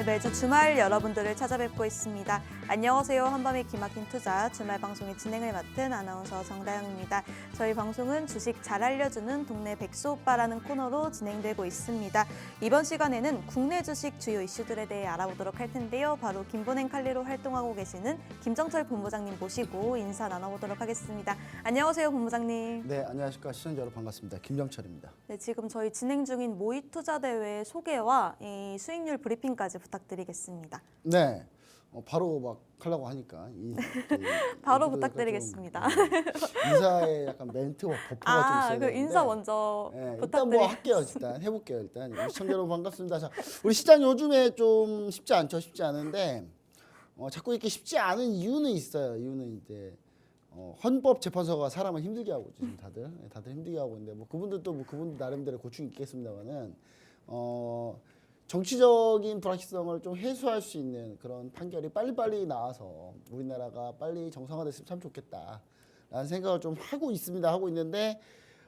매주 주말 여러분들을 찾아뵙고 있습니다. 안녕하세요. 한밤의 기막힌 투자 주말 방송의 진행을 맡은 아나운서 정다영입니다. 저희 방송은 주식 잘 알려주는 동네 백수 오빠라는 코너로 진행되고 있습니다. 이번 시간에는 국내 주식 주요 이슈들에 대해 알아보도록 할 텐데요. 바로 김본행 칼리로 활동하고 계시는 김정철 본부장님 모시고 인사 나눠보도록 하겠습니다. 안녕하세요, 본부장님. 네, 안녕하십니까. 시청자 여러분 반갑습니다. 김정철입니다. 네, 지금 저희 진행 중인 모의 투자 대회 소개와 이 수익률 브리핑까지 부탁드리겠습니다. 네, 바로 막 하려고 하니까 바로 부탁드리겠습니다. 인사에 약간 멘트와 버퍼가 좀 있어야 되는데 인사 먼저 네, 부탁드리겠습니다. 일단 뭐 할게요. 일단 해볼게요. 일단 우리 시청자 여러분 반갑습니다. 자, 우리 시장 요즘에 좀 쉽지 않죠. 쉽지 않은데 자꾸 이렇게 쉽지 않은 이유는 있어요. 이유는 이제 헌법재판소가 사람을 힘들게 하고 지금 다들 힘들게 하고 있는데 뭐 그분들도 뭐 그분들 나름대로 고충이 있겠습니다만은 정치적인 불확실성을 좀 해소할 수 있는 그런 판결이 빨리빨리 나와서 우리나라가 빨리 정상화됐으면 참 좋겠다라는 생각을 좀 하고 있는데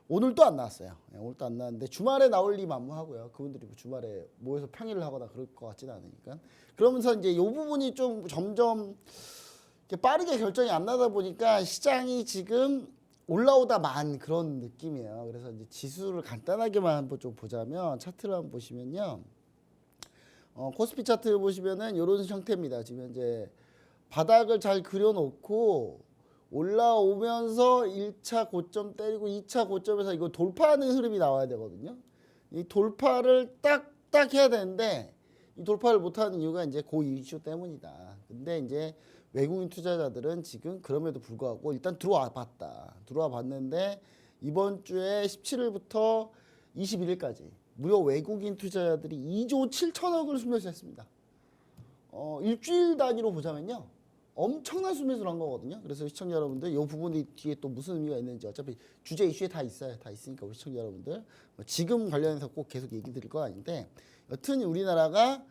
오늘도 안 나왔어요. 오늘도 안 나왔는데 주말에 나올 리 만무하고요. 그분들이 주말에 모여서 평일을 하거나 그럴 것 같지는 않으니까. 그러면서 이제 이 부분이 좀 점점 빠르게 결정이 안 나다 보니까 시장이 지금 올라오다만 그런 느낌이에요. 그래서 이제 지수를 간단하게만 한번 좀 보자면 차트를 한번 보시면요. 코스피 차트를 보시면은 이런 형태입니다. 지금 현재 바닥을 잘 그려놓고 올라오면서 1차 고점 때리고 2차 고점에서 이거 돌파하는 흐름이 나와야 되거든요. 이 돌파를 딱 해야 되는데 이 돌파를 못하는 이유가 이제 그 이슈 때문이다. 근데 이제 외국인 투자자들은 지금 그럼에도 불구하고 일단 들어와 봤는데 이번 주에 17일부터 21일까지 무려 외국인 투자자들이 2조 7천억을 순매수 했습니다. 일주일 단위로 보자면요. 엄청난 순매수를 한 거거든요. 그래서 시청자 여러분들 이 부분이 뒤에 또 무슨 의미가 있는지 어차피 주제 이슈에 다 있어요. 다 있으니까 우리 시청자 여러분들 지금 관련해서 꼭 계속 얘기 드릴 건 아닌데 여튼 우리나라가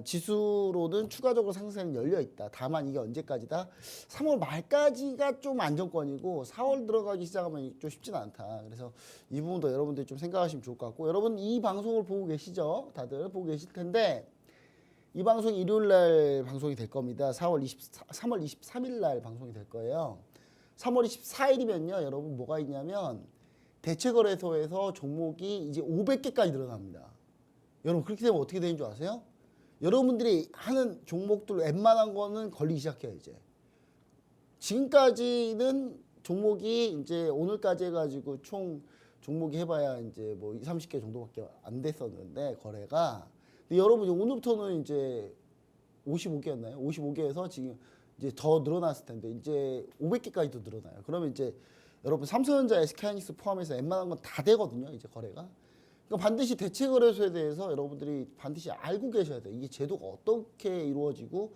지수로는 추가적으로 상승세는 열려 있다. 다만 이게 언제까지다? 3월 말까지가 좀 안정권이고 4월 들어가기 시작하면 좀 쉽지는 않다. 그래서 이 부분도 여러분들이 좀 생각하시면 좋을 것 같고 여러분 이 방송을 보고 계시죠? 다들 보고 계실 텐데 이 방송이 일요일 날 방송이 될 겁니다. 3월 23일 날 방송이 될 거예요. 3월 24일이면요. 여러분 뭐가 있냐면 대체거래소에서 종목이 이제 500개까지 늘어납니다. 여러분 그렇게 되면 어떻게 되는 줄 아세요? 여러분들이 하는 종목들 웬만한 거는 걸리기 시작해요. 이제 지금까지는 종목이 이제 오늘까지 해가지고 총 종목이 해봐야 이제 뭐 20, 30개 정도밖에 안 됐었는데 거래가 근데 여러분 오늘부터는 이제 55개였나요? 55개에서 지금 이제 더 늘어났을 텐데 이제 500개까지도 늘어나요. 그러면 이제 여러분 삼성전자, SK하이닉스 포함해서 웬만한 건 다 되거든요. 이제 거래가. 그러니까 반드시 대체거래소에 대해서 여러분들이 반드시 알고 계셔야 돼요. 이게 제도가 어떻게 이루어지고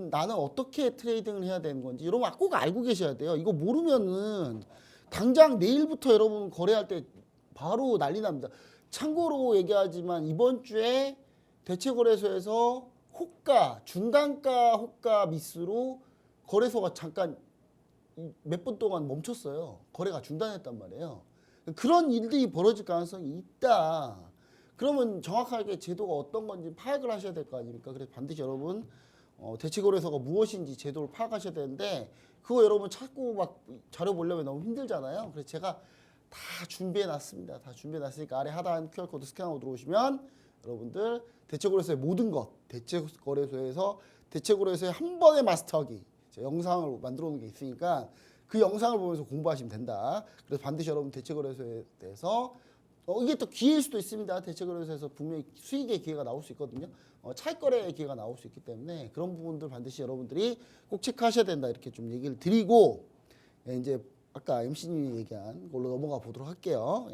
나는 어떻게 트레이딩을 해야 되는 건지 여러분 꼭 알고 계셔야 돼요. 이거 모르면은 당장 내일부터 여러분 거래할 때 바로 난리 납니다. 참고로 얘기하지만 이번 주에 대체거래소에서 중단가 호가 미스로 거래소가 잠깐 몇 분 동안 멈췄어요. 거래가 중단했단 말이에요. 그런 일들이 벌어질 가능성이 있다. 그러면 정확하게 제도가 어떤 건지 파악을 하셔야 될 거 아닙니까? 그래서 반드시 여러분 대체거래소가 무엇인지 제도를 파악하셔야 되는데 그거 여러분 찾고 막 자료 보려면 너무 힘들잖아요. 그래서 제가 다 준비해 놨습니다. 다 준비해 놨으니까 아래 하단 QR코드 스캔하고 들어오시면 여러분들 대체거래소의 모든 것 대체거래소의 한 번에 마스터하기 영상을 만들어 놓은 게 있으니까 그 영상을 보면서 공부하시면 된다. 그래서 반드시 여러분 대체거래소에 대해서 이게 또 기회일 수도 있습니다. 대체거래소에서 분명히 수익의 기회가 나올 수 있거든요. 차익거래의 기회가 나올 수 있기 때문에 그런 부분들 반드시 여러분들이 꼭 체크하셔야 된다. 이렇게 좀 얘기를 드리고 이제 아까 MC님이 얘기한 걸로 넘어가 보도록 할게요.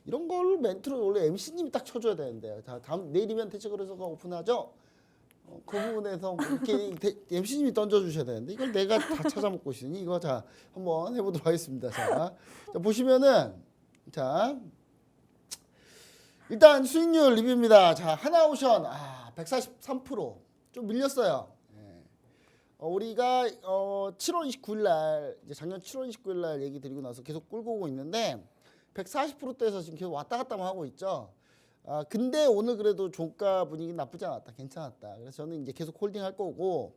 이런 걸 멘트로 원래 MC님이 딱 쳐줘야 되는데 내일이면 대체거래소가 오픈하죠. 그 부분에서 이렇게 MC님이 던져주셔야 되는데 이걸 내가 다 찾아먹고 있으니 이거 자 한번 해보도록 하겠습니다. 자 보시면은 자 일단 수익률 리뷰입니다. 자 하나오션 143%좀 밀렸어요. 우리가 7월 29일 날 이제 작년 7월 29일 날 얘기 드리고 나서 계속 끌고 오고 있는데 140%대에서 지금 계속 왔다 갔다만 하고 있죠. 근데 오늘 그래도 종가 분위기 나쁘지 않았다. 괜찮았다. 그래서 저는 이제 계속 홀딩 할 거고,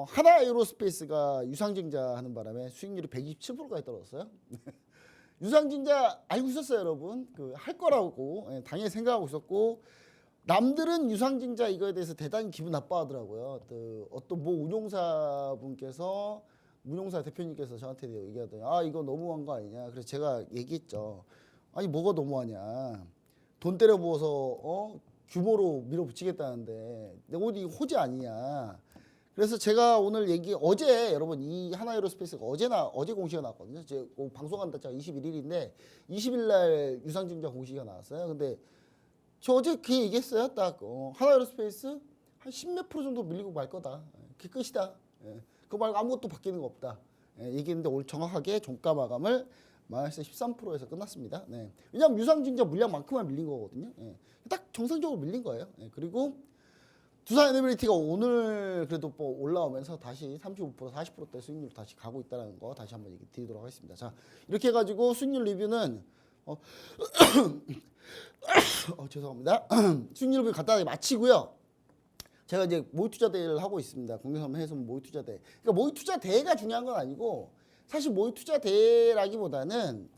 하나 에어로스페이스가 유상증자 하는 바람에 수익률이 127%까지 떨어졌어요. 유상증자 알고 있었어요, 여러분. 할 거라고 당연히 생각하고 있었고, 남들은 유상증자 이거에 대해서 대단히 기분 나빠하더라고요. 어떤 운용사 분께서, 운용사 대표님께서 저한테 얘기하더니, 이거 너무한 거 아니냐. 그래서 제가 얘기했죠. 아니, 뭐가 너무하냐. 돈 때려 부어서 규모로 밀어붙이겠다는데 어디 호재 아니냐. 그래서 제가 오늘 어제 여러분 이 하나에어로스페이스가 어제 공시가 나왔거든요. 제 방송한다 제가 21일인데 20일 날 유상증자 공시가 나왔어요. 근데 저 어제 그 얘기했어요. 딱 하나에어로스페이스 한 10몇 프로 정도 밀리고 말 거다. 그게 끝이다. 그거 말고 아무것도 바뀌는 거 없다. 얘기했는데 오늘 정확하게 종가 마감을 마이너스 13%에서 끝났습니다. 네. 왜냐하면 유상증자 물량만큼만 밀린 거거든요. 딱 정상적으로 밀린 거예요. 그리고 두산 에너빌리티가 오늘 그래도 올라오면서 다시 35%, 40%대 수익률 다시 가고 있다는 거 다시 한번 얘기 드리도록 하겠습니다. 자, 이렇게 해가지고 수익률 리뷰는 죄송합니다. 수익률 리뷰 간단하게 마치고요. 제가 이제 모의투자 대회를 하고 있습니다. 국내선해서 모의투자 대회. 그러니까 모의투자 대회가 중요한 건 아니고 사실 모의투자 대회라기보다는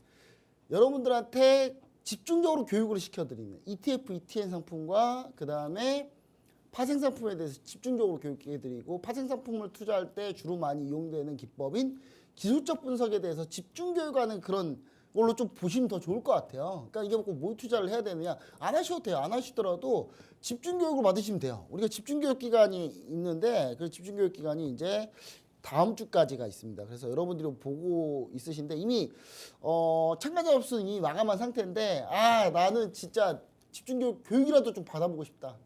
여러분들한테 집중적으로 교육을 시켜드리는 ETF, ETN 상품과 그 다음에 파생상품에 대해서 집중적으로 교육해드리고 파생상품을 투자할 때 주로 많이 이용되는 기법인 기술적 분석에 대해서 집중 교육하는 그런 걸로 좀 보시면 더 좋을 것 같아요. 그러니까 이게 꼭 모의투자를 해야 되느냐 안 하셔도 돼요. 안 하시더라도 집중 교육을 받으시면 돼요. 우리가 집중 교육 기간이 있는데 그 집중 교육 기간이 이제 다음 주까지가 있습니다. 그래서 여러분들이 보고 있으신데 이미 참가자 접수는 이미 마감한 상태인데 나는 진짜 집중 교육이라도 좀 받아보고 싶다.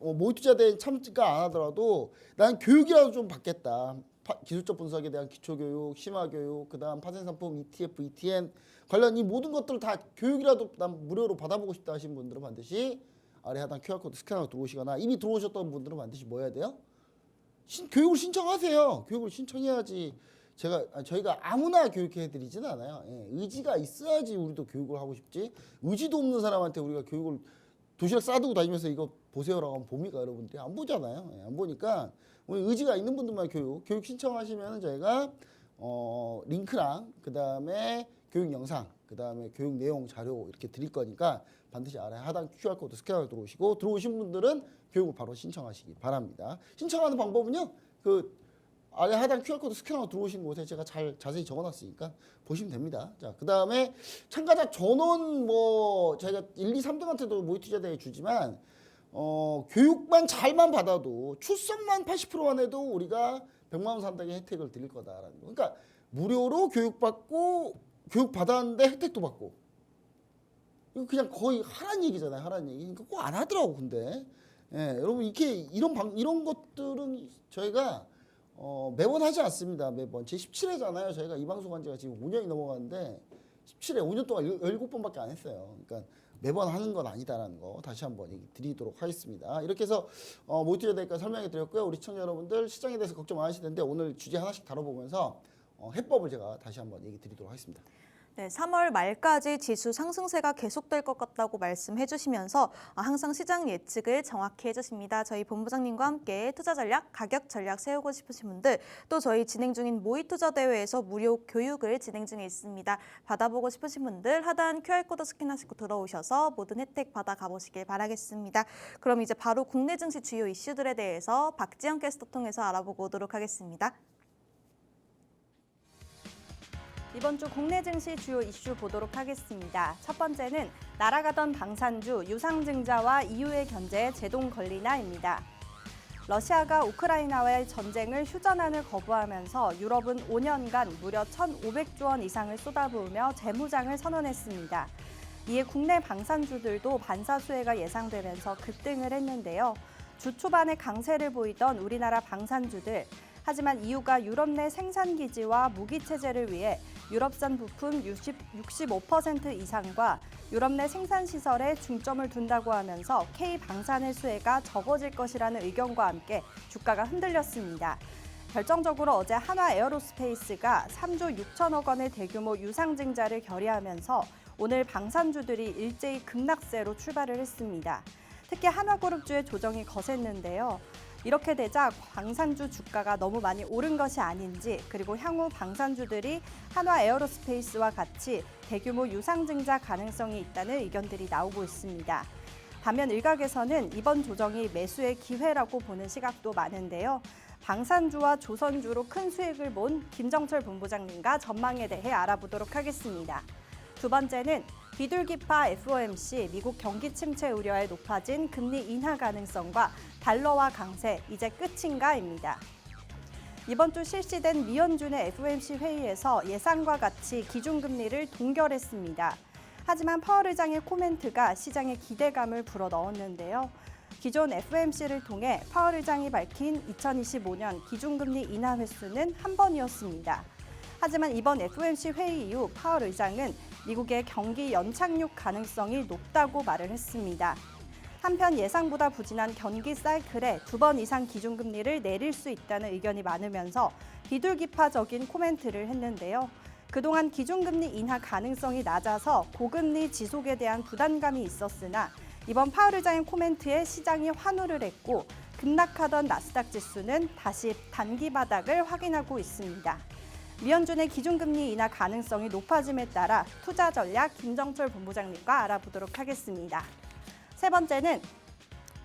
모의투자 대회 참가 안 하더라도 난 교육이라도 좀 받겠다. 기술적 분석에 대한 기초교육, 심화교육, 그 다음 파생상품, ETF, ETN 관련 이 모든 것들을 다 교육이라도 난 무료로 받아보고 싶다 하신 분들은 반드시 아래 하단 QR코드 스캔하고 들어오시거나 이미 들어오셨던 분들은 반드시 뭐 해야 돼요? 교육을 신청하세요. 교육을 신청해야지 저희가 아무나 교육해드리지는 않아요. 의지가 있어야지 우리도 교육을 하고 싶지. 의지도 없는 사람한테 우리가 교육을 도시락 싸두고 다니면서 이거 보세요라고 하면 봅니까 여러분들이? 안 보잖아요. 안 보니까 우리 의지가 있는 분들만 교육 신청하시면 저희가 링크랑 그 다음에 교육 영상, 그 다음에 교육 내용 자료 이렇게 드릴 거니까 반드시 아래 하단 QR코드 스캔하고 들어오시고 들어오신 분들은 교육을 바로 신청하시기 바랍니다. 신청하는 방법은요. 아래 하단 QR코드 스캔하고 들어오신 곳에 제가 자세히 적어놨으니까 보시면 됩니다. 자, 그 다음에 참가자 전원 저희가 1, 2, 3등한테도 모의투자 대회 주지만 교육만 잘만 받아도 출석만 80%만 해도 우리가 100만 원 산다는 혜택을 드릴 거다라는 거. 그러니까 무료로 교육 받았는데 혜택도 받고. 이거 그냥 거의 하라는 얘기잖아요. 하라는 얘기. 그러니까 꼭 안 하더라고 근데. 여러분 이런 것들은 저희가 매번 하지 않습니다. 매번. 제 17회잖아요. 저희가 이 방송한 지가 지금 5년이 넘어가는데 17회 5년 동안 17번밖에 안 했어요. 그러니까 매번 하는 건 아니다라는 거 다시 한번 얘기 드리도록 하겠습니다. 이렇게 해서 모의투자 대회까지 설명해 드렸고요. 우리 시청자 여러분들 시장에 대해서 걱정 많으실 텐데 오늘 주제 하나씩 다뤄보면서 해법을 제가 다시 한번 얘기 드리도록 하겠습니다. 네, 3월 말까지 지수 상승세가 계속될 것 같다고 말씀해 주시면서 항상 시장 예측을 정확히 해주십니다. 저희 본부장님과 함께 투자 전략, 가격 전략 세우고 싶으신 분들 또 저희 진행 중인 모의투자 대회에서 무료 교육을 진행 중에 있습니다. 받아보고 싶으신 분들 하단 QR코드 스캔하시고 들어오셔서 모든 혜택 받아 가보시길 바라겠습니다. 그럼 이제 바로 국내 증시 주요 이슈들에 대해서 박지영 캐스터 통해서 알아보고 오도록 하겠습니다. 이번 주 국내 증시 주요 이슈 보도록 하겠습니다. 첫 번째는 날아가던 방산주 유상증자와 EU의 견제에 제동 걸리나입니다. 러시아가 우크라이나와의 전쟁을 휴전안을 거부하면서 유럽은 5년간 무려 1,500조 원 이상을 쏟아부으며 재무장을 선언했습니다. 이에 국내 방산주들도 반사 수혜가 예상되면서 급등을 했는데요. 주 초반에 강세를 보이던 우리나라 방산주들, 하지만 EU가 유럽 내 생산 기지와 무기 체제를 위해 유럽산 부품 65% 이상과 유럽 내 생산 시설에 중점을 둔다고 하면서 K방산의 수혜가 적어질 것이라는 의견과 함께 주가가 흔들렸습니다. 결정적으로 어제 한화 에어로스페이스가 3조 6천억 원의 대규모 유상증자를 결의하면서 오늘 방산주들이 일제히 급락세로 출발을 했습니다. 특히 한화그룹주의 조정이 거셌는데요. 이렇게 되자 방산주 주가가 너무 많이 오른 것이 아닌지, 그리고 향후 방산주들이 한화 에어로스페이스와 같이 대규모 유상증자 가능성이 있다는 의견들이 나오고 있습니다. 반면 일각에서는 이번 조정이 매수의 기회라고 보는 시각도 많은데요. 방산주와 조선주로 큰 수익을 본 김정철 본부장님과 전망에 대해 알아보도록 하겠습니다. 두 번째는 비둘기파 FOMC 미국 경기 침체 우려에 높아진 금리 인하 가능성과 달러화 강세 이제 끝인가입니다. 이번 주 실시된 미연준의 FOMC 회의에서 예상과 같이 기준금리를 동결했습니다. 하지만 파월 의장의 코멘트가 시장의 기대감을 불어넣었는데요. 기존 FOMC를 통해 파월 의장이 밝힌 2025년 기준금리 인하 횟수는 한 번이었습니다. 하지만 이번 FOMC 회의 이후 파월 의장은 미국의 경기 연착륙 가능성이 높다고 말을 했습니다. 한편 예상보다 부진한 경기 사이클에 2번 이상 기준금리를 내릴 수 있다는 의견이 많으면서 비둘기파적인 코멘트를 했는데요. 그동안 기준금리 인하 가능성이 낮아서 고금리 지속에 대한 부담감이 있었으나 이번 파월 의장의 코멘트에 시장이 환호를 했고 급락하던 나스닥 지수는 다시 단기 바닥을 확인하고 있습니다. 미연준의 기준금리 인하 가능성이 높아짐에 따라 투자 전략 김정철 본부장님과 알아보도록 하겠습니다. 세 번째는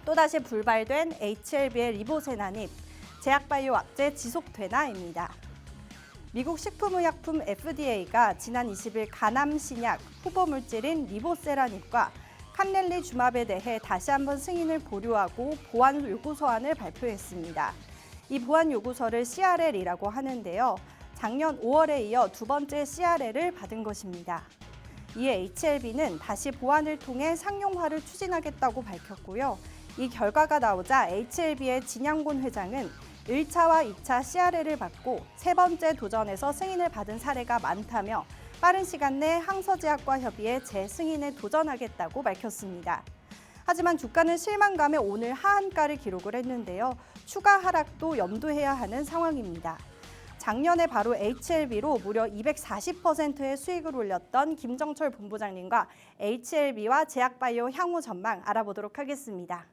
또다시 불발된 HLB의 리보세나닙, 제약바이오 악재 지속되나입니다. 미국 식품의약품 FDA가 지난 20일 간암 신약 후보 물질인 리보세라닙과 캄렐리 주맙에 대해 다시 한번 승인을 보류하고 보완 요구서안을 발표했습니다. 이 보완 요구서를 CRL이라고 하는데요. 작년 5월에 이어 두 번째 CRL을 받은 것입니다. 이에 HLB는 다시 보완을 통해 상용화를 추진하겠다고 밝혔고요. 이 결과가 나오자 HLB의 진양곤 회장은 1차와 2차 CRL을 받고 세 번째 도전에서 승인을 받은 사례가 많다며 빠른 시간 내 항서제약과 협의해 재승인에 도전하겠다고 밝혔습니다. 하지만 주가는 실망감에 오늘 하한가를 기록을 했는데요. 추가 하락도 염두해야 하는 상황입니다. 작년에 바로 HLB로 무려 240%의 수익을 올렸던 김정철 본부장님과 HLB와 제약바이오 향후 전망 알아보도록 하겠습니다.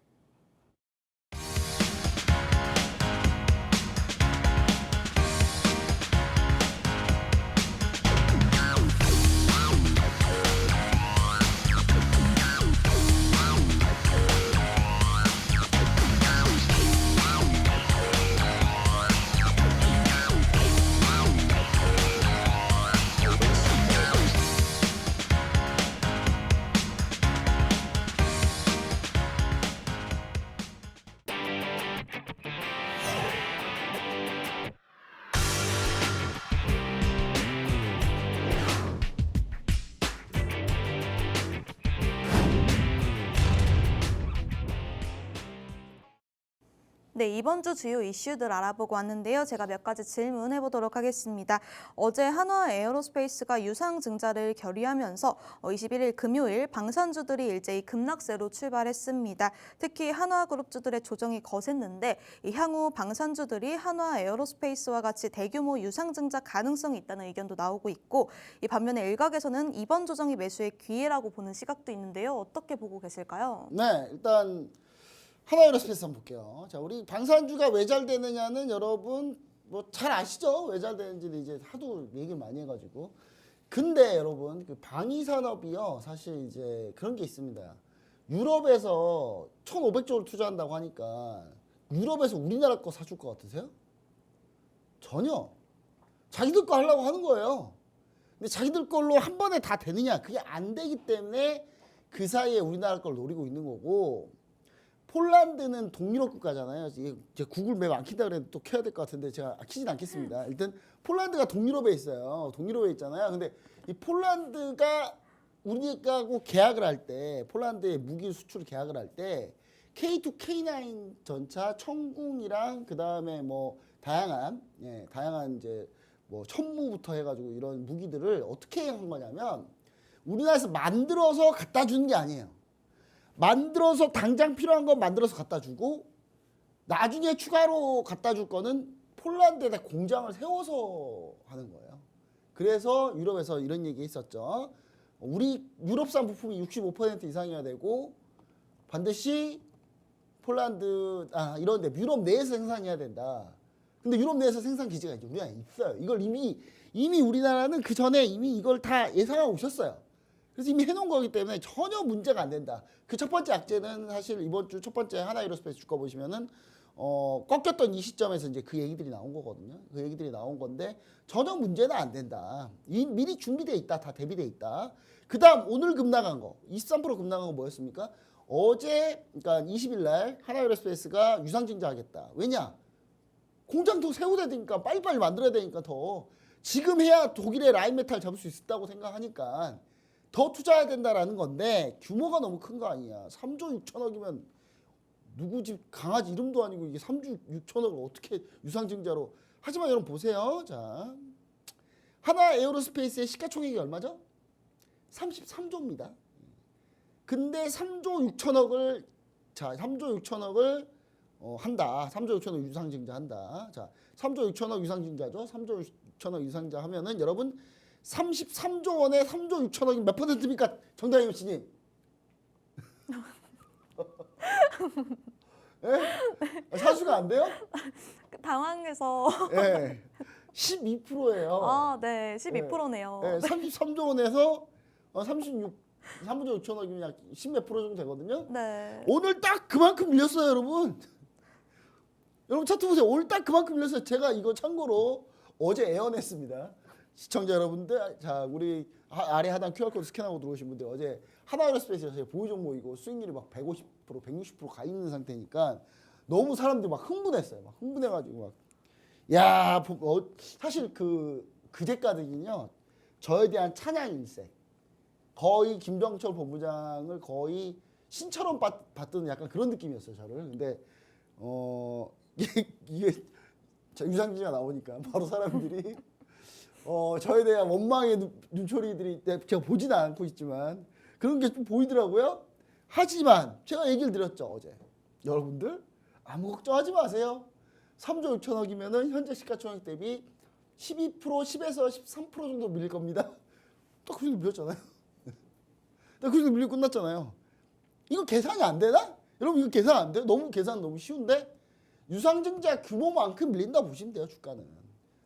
네, 이번 주 주요 이슈들 알아보고 왔는데요. 제가 몇 가지 질문해 보도록 하겠습니다. 어제 한화 에어로스페이스가 유상증자를 결의하면서 21일 금요일 방산주들이 일제히 급락세로 출발했습니다. 특히 한화그룹주들의 조정이 거셌는데 향후 방산주들이 한화 에어로스페이스와 같이 대규모 유상증자 가능성이 있다는 의견도 나오고 있고, 이 반면에 일각에서는 이번 조정이 매수의 기회라고 보는 시각도 있는데요. 어떻게 보고 계실까요? 네, 일단 한화에어로스페이스 한번 볼게요. 자, 우리 방산주가 왜 잘 되느냐는 여러분 뭐 잘 아시죠? 왜 잘 되는지는 이제 하도 얘기를 많이 해가지고. 근데 여러분 그 방위산업이요, 사실 이제 그런 게 있습니다. 유럽에서 1,500조를 투자한다고 하니까 유럽에서 우리나라 거 사줄 것 같으세요? 전혀. 자기들 거 하려고 하는 거예요. 근데 자기들 걸로 한 번에 다 되느냐? 그게 안 되기 때문에 그 사이에 우리나라 걸 노리고 있는 거고. 폴란드는 동유럽 국가잖아요. 이제 구글 맵 안 킨다 그랬는데 또 켜야 될 것 같은데 제가 키진 않겠습니다. 일단 폴란드가 동유럽에 있어요. 동유럽에 있잖아요. 근데 이 폴란드가 우리하고 계약을 할 때, 폴란드의 무기 수출 계약을 할 때 K2, K9 전차, 천궁이랑 그 다음에 뭐 다양한 이제 뭐 천무부터 해가지고 이런 무기들을 어떻게 한 거냐면 우리나라에서 만들어서 갖다 주는 게 아니에요. 만들어서 당장 필요한 건 만들어서 갖다 주고 나중에 추가로 갖다 줄 거는 폴란드에다 공장을 세워서 하는 거예요. 그래서 유럽에서 이런 얘기 있었죠. 우리 유럽산 부품이 65% 이상이어야 되고 반드시 폴란드 이런 데 유럽 내에서 생산해야 된다. 근데 유럽 내에서 생산 기지가 이제 우리나라에 있어요. 이걸 이미 우리나라는 그 전에 이미 이걸 다 예상하고 오셨어요. 그래서 이미 해놓은 거기 때문에 전혀 문제가 안 된다. 그 첫 번째 악재는 사실 이번 주 첫 번째 하나에어로스페이스 주가 보시면은 꺾였던 이 시점에서 이제 그 얘기들이 나온 거거든요. 그 얘기들이 나온 건데 전혀 문제는 안 된다. 미리 준비돼 있다. 다 대비돼 있다. 그다음 오늘 급락한 거 23% 급락한 거 뭐였습니까? 어제 그러니까 20일 날 하나에어로스페이스가 유상증자 하겠다. 왜냐? 공장도 세워야 되니까 빨리빨리 만들어야 되니까 더 지금 해야 독일의 라인메탈 잡을 수 있다고 생각하니까 더 투자해야 된다라는 건데 규모가 너무 큰 거 아니야. 3조 6천억이면 누구 집 강아지 이름도 아니고 이게 3조 6천억을 어떻게 유상증자로. 하지만 여러분 보세요. 자, 하나 에어로스페이스의 시가총액이 얼마죠? 33조입니다. 근데 3조 6천억을 자 3조 6천억을 한다. 3조 6천억 유상증자 한다. 자, 3조 6천억 유상증자죠. 3조 6천억 유상증자 하면은 여러분 33조 원에 3조 6천억이 몇 %입니까? 정다영 씨님. 예? 사수가 안 돼요? 당황해서. 예. 12%예요. 아, 네. 12%네요. 예, 33조 원에서 3조 6천억이면 약 10몇 프로 정도 되거든요. 네. 오늘 딱 그만큼 밀렸어요, 여러분. 여러분 차트 보세요. 오늘 딱 그만큼 밀렸어요. 제가 이거 참고로 어제 애원했습니다. 시청자 여러분들, 자 우리 아래 하단 QR코드 스캔하고 들어오신 분들 어제 하나에어로스페이스에서 제가 보유 종목이고 수익률이 막 150%, 160%가 있는 상태니까 너무 사람들이 막 흥분했어요. 막 흥분해가지고 막 야, 사실 그제까지는요 저에 대한 찬양 일색. 거의 김병철 본부장을 거의 신처럼 받던 약간 그런 느낌이었어요, 저를. 근데 이게 유상증자가 나오니까 바로 사람들이 저에 대한 원망의 눈초리들이 제가 보지는 않고 있지만 그런 게 좀 보이더라고요. 하지만 제가 얘기를 드렸죠, 어제. 여러분들 아무 걱정하지 마세요. 3조 6천억이면은 현재 시가총액 대비 12%, 10에서 13% 정도 밀릴 겁니다. 딱 그 정도 밀렸잖아요. 딱 그 정도 밀리고 끝났잖아요. 이거 계산이 안 되나? 여러분 이거 계산 안 돼요? 계산 너무 쉬운데? 유상증자 규모만큼 밀린다 보시면 돼요, 주가는.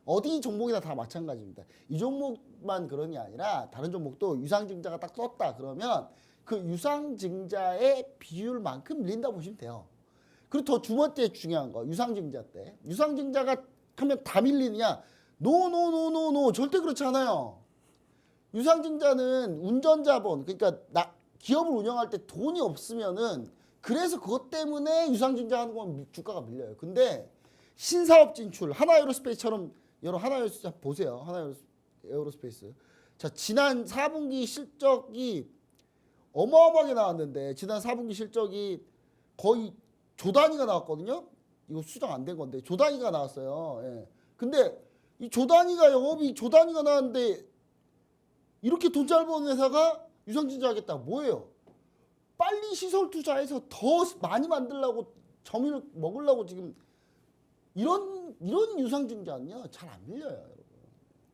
어디 종목이나 다 마찬가지입니다. 이 종목만 그런 게 아니라 다른 종목도 유상증자가 딱 떴다 그러면 그 유상증자의 비율만큼 밀린다 보시면 돼요. 그리고 더 두 번째 중요한 거 유상증자 때 유상증자가 하면 다 밀리느냐? 노 절대 그렇지 않아요. 유상증자는 운전자본 그러니까 기업을 운영할 때 돈이 없으면은 그래서 그것 때문에 유상증자하는 건 주가가 밀려요. 근데 신사업 진출 하나에어로스페이스처럼 여러분 하나에어로스페이스 보세요. 하나에어로스페이스. 자, 지난 4분기 실적이 어마어마하게 나왔는데 지난 4분기 실적이 거의 조 단위가 나왔거든요. 이거 수정 안 된 건데 조 단위가 나왔어요. 예. 근데 이 조 단위가 영업이 조 단위가 나왔는데 이렇게 돈 잘 버는 회사가 유상증자 하겠다. 뭐예요? 빨리 시설 투자해서 더 많이 만들려고 점유율 먹으려고 지금 이런 유상증자는요 잘 안 밀려요, 여러분.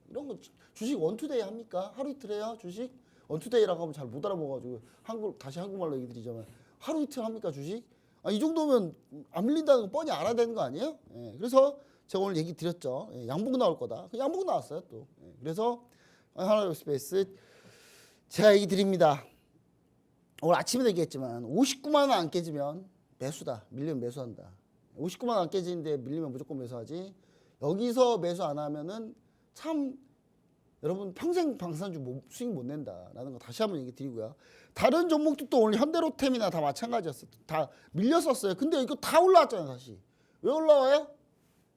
이런 거 주식 원투데이 합니까? 하루 이틀 해요? 주식 원투데이라고 하면 잘 못 알아먹어가지고 다시 한국말로 얘기 드리자면 하루 이틀 합니까 주식? 이 정도면 안 밀린다는 거 뻔히 알아야 되는 거 아니에요? 예, 그래서 제가 오늘 얘기 드렸죠. 예, 양봉 나올 거다. 양봉 나왔어요 또. 예, 그래서 하나에어로스페이스 제가 얘기 드립니다. 오늘 아침에도 얘기했지만 59만 원 안 깨지면 매수다. 밀리면 매수한다. 59만 원 안 깨지는데 밀리면 무조건 매수하지. 여기서 매수 안 하면은 참 여러분 평생 방산주 수익 못 낸다라는 거 다시 한번 얘기 드리고요. 다른 종목도 또 오늘 현대로템이나 다 마찬가지였어요. 다 밀렸었어요. 근데 이거 다 올라왔잖아요, 다시. 왜 올라와요?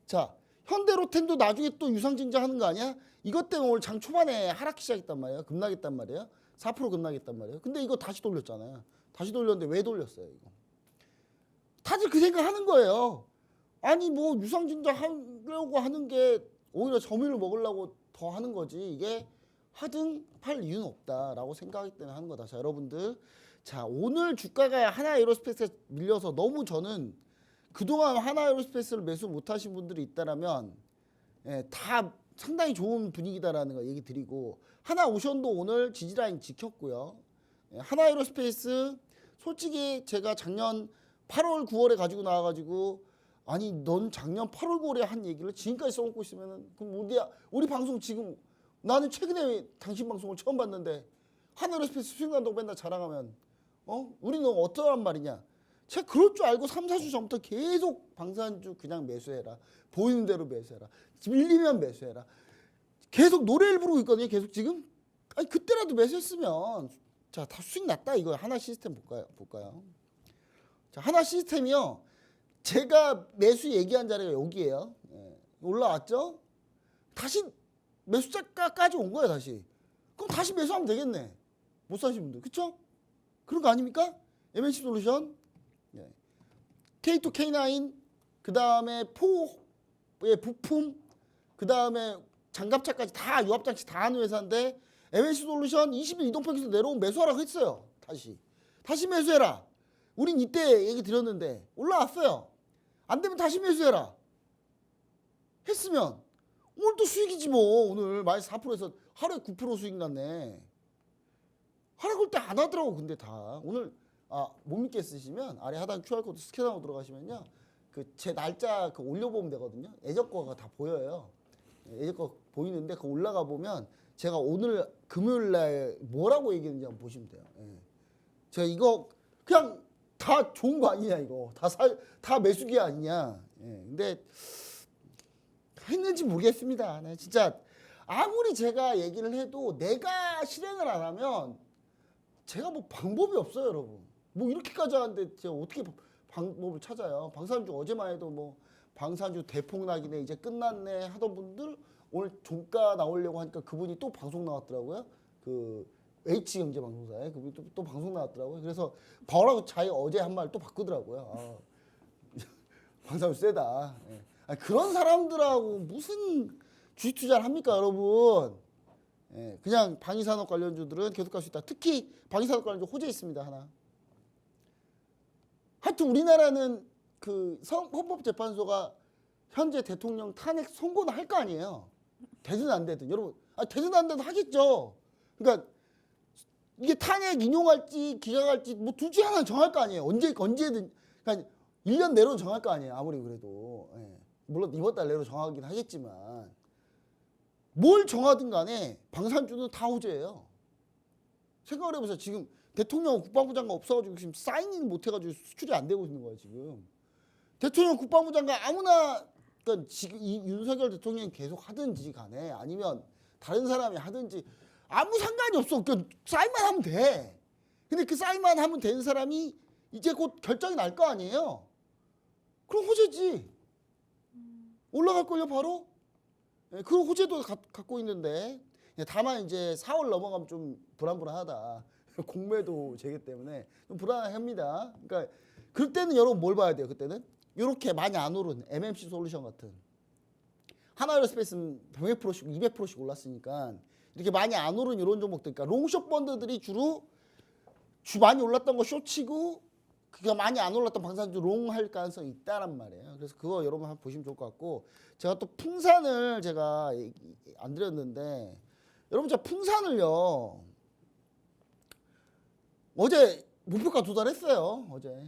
자, 현대로템도 나중에 또 유상증자 하는 거 아니야? 이것 때문에 오늘 장 초반에 하락기 시작했단 말이에요. 급락했단 말이에요. 4% 급락했단 말이에요. 근데 이거 다시 돌렸잖아요. 다시 돌렸는데 왜 돌렸어요, 이거? 다들 그 생각 하는 거예요. 아니 뭐 유상증자 하려고 하는 게 오히려 점유율 먹으려고 더 하는 거지. 이게 하등 팔 이유는 없다라고 생각하기 때문에 하는 거다. 자, 여러분들. 자, 오늘 주가가 하나에어로스페이스에 밀려서 너무 저는 그동안 하나에어로스페이스를 매수 못 하신 분들이 있다라면 다 상당히 좋은 분위기다라는 거 얘기 드리고 하나오션도 오늘 지지라인 지켰고요. 하나에로스페이스 솔직히 제가 작년 8월 9월에 가지고 나와가지고 아니 넌 작년 8월 9월에 한 얘기를 지금까지 써먹고 있으면은 그럼 우리 방송 지금 나는 최근에 당신 방송을 처음 봤는데 하나에로스페이스 수익 난다고 맨날 자랑하면 우리는 어떠란 말이냐. 제가 그럴 줄 알고 3, 4주 전부터 계속 방산주 그냥 매수해라. 보이는 대로 매수해라. 밀리면 매수해라. 계속 노래를 부르고 있거든요. 계속 지금. 아니 그때라도 매수했으면 자, 다 수익 났다. 이거 하나 시스템 볼까요? 자, 하나 시스템이요. 제가 매수 얘기한 자리가 여기예요. 올라왔죠? 다시 매수자가까지 온 거예요, 다시. 그럼 다시 매수하면 되겠네. 못 사신 분들. 그쵸? 그런 거 아닙니까? MNC 솔루션. K2, K9, 그 다음에 포의 부품, 그 다음에 장갑차까지 다 유압장치 다 하는 회사인데 MNC 솔루션 20일 이동평균에서 내려오면 매수하라고 했어요. 다시 매수해라. 우린 이때 얘기 드렸는데 올라왔어요. 안 되면 다시 매수해라. 했으면 오늘 또 수익이지 뭐. 오늘 마이너스 4%에서 하루에 9% 수익 났네. 하라고 할 때 안 하더라고. 근데 다 오늘 못 믿겠으시면 아래 하단 QR코드 스캔하고 들어가시면요. 그 제 날짜 올려보면 되거든요. 예전거가 다 보여요. 예전거 보이는데 그 올라가 보면 제가 오늘 금요일 날 뭐라고 얘기했는지 한번 보시면 돼요. 제가 이거 그냥 다 좋은 거 아니냐 이거. 다 매수기 아니냐. 근데 했는지 모르겠습니다. 네, 진짜 아무리 제가 얘기를 해도 내가 실행을 안 하면 제가 뭐 방법이 없어요, 여러분. 뭐 이렇게까지 하는데 제가 어떻게 방법을 찾아요? 방산주 어제만 해도 뭐 방산주 대폭락이네 이제 끝났네 하던 분들 오늘 종가 나오려고 하니까 그분이 또 방송 나왔더라고요. 그 H경제방송사에 그분이 또 방송 나왔더라고요. 그래서 바로 자기 어제 한 말 또 바꾸더라고요. 방산주 세다. 그런 사람들하고 무슨 주식 투자를 합니까, 여러분? 그냥 방위산업 관련주들은 계속 갈 수 있다. 특히 방위산업 관련주 호재 있습니다, 하나. 하여튼 우리나라는 그 헌법재판소가 현재 대통령 탄핵 선고는 할 거 아니에요. 되든 안 되든. 여러분, 되든 안 되든 하겠죠. 그러니까 이게 탄핵 인용할지 기각할지 뭐 둘 중에 하나 정할 거 아니에요. 언제든. 그러니까 1년 내로 정할 거 아니에요. 아무리 그래도. 물론 이번 달 내로 정하긴 하겠지만 뭘 정하든 간에 방산주는 다 호재예요. 생각을 해보세요. 지금 대통령 국방부 장관 없어가지고 지금 사인을 못 해가지고 수출이 안 되고 있는 거예요. 지금 대통령 국방부 장관 아무나 그러니까 지금 이 윤석열 대통령이 계속 하든지 간에 아니면 다른 사람이 하든지 아무 상관이 없어. 그러니까 사인만 하면 돼. 근데 그 사인만 하면 되는 사람이 이제 곧 결정이 날 거 아니에요. 그럼 호재지. 올라갈 걸요 바로. 그 호재도 갖고 있는데 다만 이제 4월 넘어가면 좀 불안불안하다. 공매도 제기 때문에 좀 불안합니다. 그러니까 그때는 여러분 뭘 봐야 돼요? 그때는 이렇게 많이 안 오른 MMC 솔루션 같은 하나에로스페이스는 100%씩 200%씩 올랐으니까 이렇게 많이 안 오른 이런 종목들, 그러니까 롱숏 펀드들이 주로 많이 올랐던 거 숏치고 그게 많이 안 올랐던 방산주 롱 할 가능성이 있다란 말이에요. 그래서 그거 여러분 한번 보시면 좋을 것 같고 제가 또 풍산을 제가 안 드렸는데 여러분 제가 풍산을요 어제 목표가 도달했어요. 어제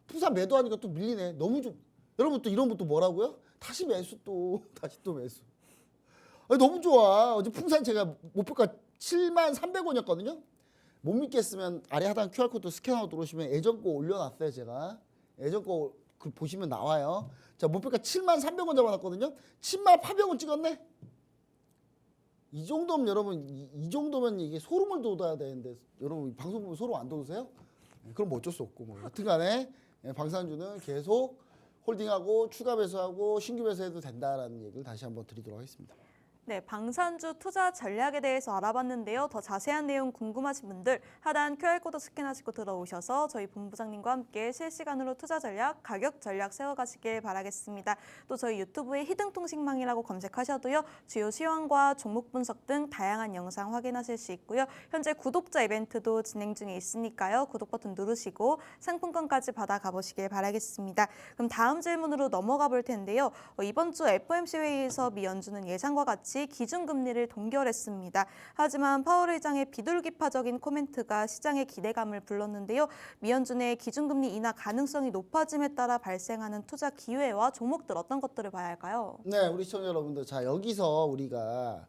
풍산 매도하니까 또 밀리네. 너무 좀 여러분 또 이런 것도 뭐라고요? 다시 매수 또 다시 또 매수. 너무 좋아. 어제 풍산 제가 목표가 73,300원이었거든요. 못 믿겠으면 아래 하단 QR코드 스캔하고 들어오시면 예전 거 올려놨어요. 제가 예전 거 보시면 나와요. 자, 목표가 73,300원 잡아놨거든요. 77,800원 찍었네. 이 정도면 여러분 이 정도면 이게 소름을 돋아야 되는데 여러분 방송 보면 소름 안 돋으세요? 그럼 뭐 어쩔 수 없고 뭐 여튼간에 방산주는 계속 홀딩하고 추가 매수하고 신규 매수해도 된다라는 얘기를 다시 한번 드리도록 하겠습니다. 네, 방산주 투자 전략에 대해서 알아봤는데요. 더 자세한 내용 궁금하신 분들 하단 QR코드 스캔하시고 들어오셔서 저희 본부장님과 함께 실시간으로 투자 전략, 가격 전략 세워가시길 바라겠습니다. 또 저희 유튜브에 히든통신망이라고 검색하셔도요. 주요 시황과 종목 분석 등 다양한 영상 확인하실 수 있고요. 현재 구독자 이벤트도 진행 중에 있으니까요. 구독 버튼 누르시고 상품권까지 받아가 보시길 바라겠습니다. 그럼 다음 질문으로 넘어가 볼 텐데요. 이번 주 FOMC 회의에서 미 연준은 예상과 같이 기준금리를 동결했습니다. 하지만 파월 의장의 비둘기파적인 코멘트가 시장의 기대감을 불렀는데요. 미 연준의 기준금리 인하 가능성이 높아짐에 따라 발생하는 투자 기회와 종목들 어떤 것들을 봐야 할까요? 네, 우리 시청자 여러분들, 자 여기서 우리가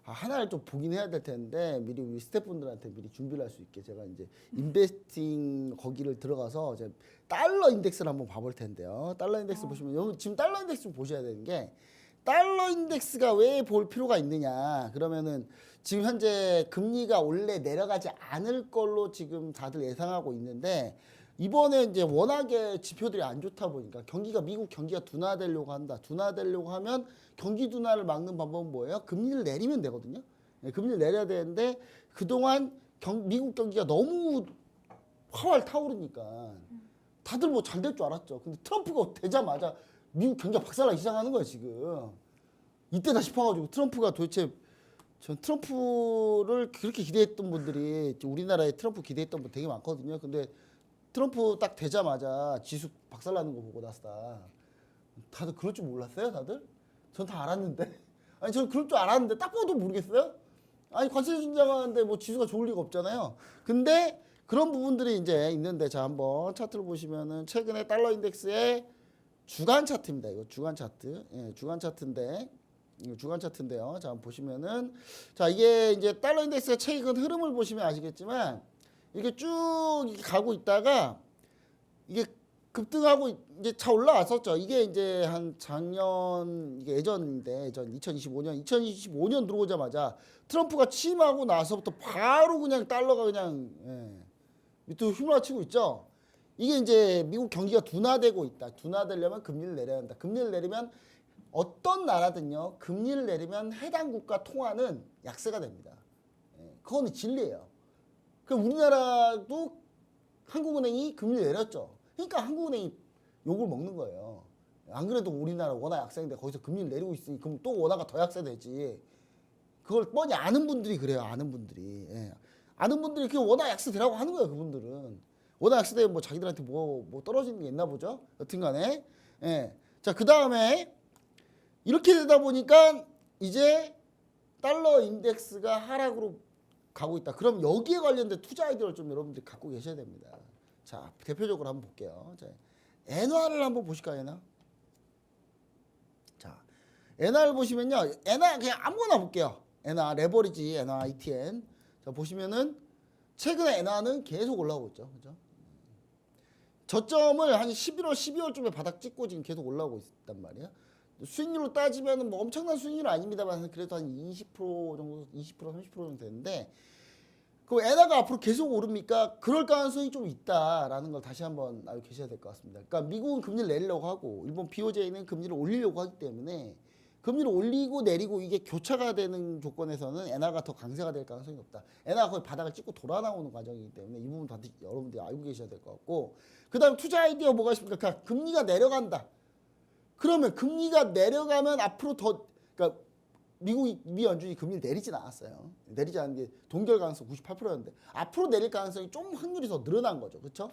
하나를 좀 보긴 해야 될 텐데 미리 우리 스태프분들한테 미리 준비를 할 수 있게 제가 이제 인베스팅 거기를 들어가서 이제 달러 인덱스를 한번 봐볼 텐데요. 달러 인덱스 보시면 여기 지금 달러 인덱스 좀 보셔야 되는 게 달러 인덱스가 왜 볼 필요가 있느냐? 그러면은 지금 현재 금리가 원래 내려가지 않을 걸로 지금 다들 예상하고 있는데 이번에 이제 워낙에 지표들이 안 좋다 보니까 미국 경기가 둔화되려고 한다. 둔화되려고 하면 경기 둔화를 막는 방법은 뭐예요? 금리를 내리면 되거든요. 네, 금리를 내려야 되는데 그동안 미국 경기가 너무 활활 타오르니까 다들 뭐 잘 될 줄 알았죠. 근데 트럼프가 되자마자 미국 경기가 박살나기 시작하는 거예요, 지금. 이때다 싶어가지고 트럼프가 도대체 전 트럼프를 그렇게 기대했던 분들이 우리나라에 트럼프 기대했던 분 되게 많거든요. 근데 트럼프 딱 되자마자 지수 박살나는 거 보고 나스닥 다들 그럴 줄 몰랐어요, 다들? 전 다 알았는데. 아니, 전 그럴 줄 알았는데 딱 봐도 모르겠어요? 아니, 관세 준장하는데 뭐 지수가 좋을 리가 없잖아요. 근데 그런 부분들이 이제 있는데 자, 한번 차트를 보시면은 최근에 달러 인덱스의 주간 차트입니다. 이거 주간 차트. 예, 주간 차트인데. 주간 차트인데요. 자, 한번 보시면은 자, 이게 이제 달러 인덱스가 최근 흐름을 보시면 아시겠지만 이렇게 쭉 이렇게 가고 있다가 이게 급등하고 이제 차 올라왔었죠. 이게 이제 한 작년 이게 예전인데 예전 2025년 들어오자마자 트럼프가 취임하고 나서부터 바로 그냥 달러가 그냥 밑으로 휘몰아치고 있죠. 이게 이제 미국 경기가 둔화되고 있다. 둔화되려면 금리를 내려야 한다. 금리를 내리면 어떤 나라든요. 금리를 내리면 해당 국가 통화는 약세가 됩니다. 그거는 진리예요. 그럼 우리나라도 한국은행이 금리를 내렸죠. 그러니까 한국은행이 욕을 먹는 거예요. 안 그래도 우리나라 원화 약세인데 거기서 금리를 내리고 있으니 그럼 또 원화가 더 약세되지. 그걸 뻔히 아는 분들이 그래요. 아는 분들이. 아는 분들이 그 원화 약세 되라고 하는 거예요. 그분들은. 원화 약세 되면 뭐 자기들한테 뭐 떨어지는 게 있나 보죠. 여튼간에. 자, 그 다음에 이렇게 되다 보니까 이제 달러 인덱스가 하락으로 가고 있다. 그럼 여기에 관련된 투자 아이디어를 좀 여러분들이 갖고 계셔야 됩니다. 자, 대표적으로 한번 볼게요. 자, 엔화를 한번 보실까요, 엔화? 자, 엔화를 보시면요. 엔화 그냥 아무거나 볼게요. 엔화, 레버리지, 엔화, ETN. 자, 보시면은 최근에 엔화는 계속 올라오고 있죠. 그죠? 저점을 한 11월, 12월쯤에 바닥 찍고 지금 계속 올라오고 있단 말이에요. 수익률로 따지면 뭐 엄청난 수익률은 아닙니다만 그래도 한 20% 정도, 20%, 30% 정도 되는데 그 엔화가 앞으로 계속 오릅니까? 그럴 가능성이 좀 있다라는 걸 다시 한번 알고 계셔야 될 것 같습니다. 그러니까 미국은 금리를 내리려고 하고 일본 BOJ는 금리를 올리려고 하기 때문에 금리를 올리고 내리고 이게 교차가 되는 조건에서는 엔화가 더 강세가 될 가능성이 높다. 엔화가 거의 바닥을 찍고 돌아 나오는 과정이기 때문에 이 부분 다들 여러분들이 알고 계셔야 될 것 같고 그 다음 투자 아이디어 뭐가 있습니까? 그러니까 금리가 내려간다. 그러면 금리가 내려가면 앞으로 더 그러니까 미 연준이 금리를 내리진 않았어요. 내리지 않은 게 동결 가능성 98%였는데 앞으로 내릴 가능성이 좀 확률이 더 늘어난 거죠. 그렇죠?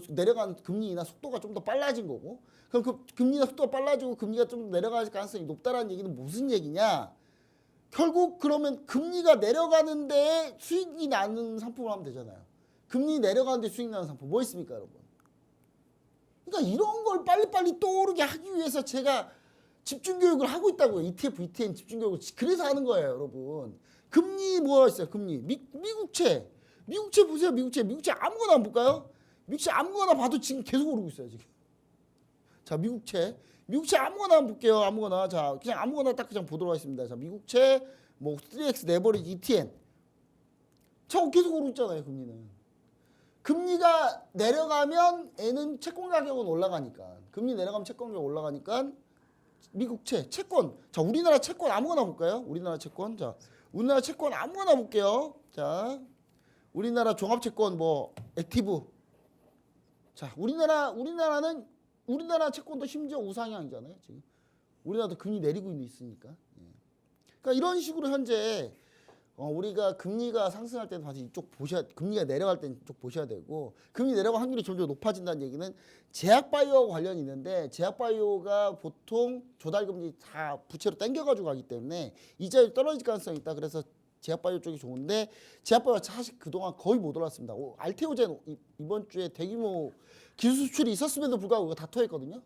내려가는 금리 인하 속도가 좀 더 빨라진 거고 그럼 그 금리 인하 속도가 빨라지고 금리가 좀 내려갈 가능성이 높다라는 얘기는 무슨 얘기냐? 결국 그러면 금리가 내려가는데 수익이 나는 상품을 하면 되잖아요. 금리 내려가는데 수익 나는 상품 뭐 있습니까, 여러분? 그러니까 이런 걸 빨리빨리 떠오르게 하기 위해서 제가 집중교육을 하고 있다고요. ETF, ETN 집중교육을. 그래서 하는 거예요, 여러분. 금리 뭐가 있어요, 금리. 미국채. 미국채 보세요, 미국채. 미국채 아무거나 한번 볼까요? 미국채 아무거나 봐도 지금 계속 오르고 있어요, 지금. 자, 미국채. 미국채 아무거나 한번 볼게요, 아무거나. 자, 그냥 아무거나 딱 그냥 보도록 하겠습니다. 자, 미국채, 뭐, 3X 레버리지, ETN. 저 계속 오르고 있잖아요, 금리는. 금리가 내려가면 애는 채권 가격은 올라가니까 금리 내려가면 채권 가격 올라가니까 미국채, 채권. 자, 우리나라 채권 아무거나 볼까요? 우리나라 채권. 자, 우리나라 채권 아무거나 볼게요. 자, 우리나라 종합채권 뭐 액티브. 자, 우리나라는 우리나라 채권도 심지어 우상향이잖아요. 지금 우리나라도 금리 내리고 있으니까. 예. 그러니까 이런 식으로 현재 우리가 금리가 상승할 때는 다시 이쪽 보셔야, 금리가 내려갈 때는 이쪽 보셔야 되고, 금리 내려갈 확률이 점점 높아진다는 얘기는 제약바이오와 관련이 있는데, 제약바이오가 보통 조달금리 다 부채로 땡겨가지고 가기 때문에 이자율이 떨어질 가능성이 있다. 그래서 제약바이오 쪽이 좋은데, 제약바이오가 사실 그동안 거의 못 올랐습니다. 알테오젠 이번 주에 대규모 기술 수출이 있었음에도 불구하고 이거 다 토했거든요.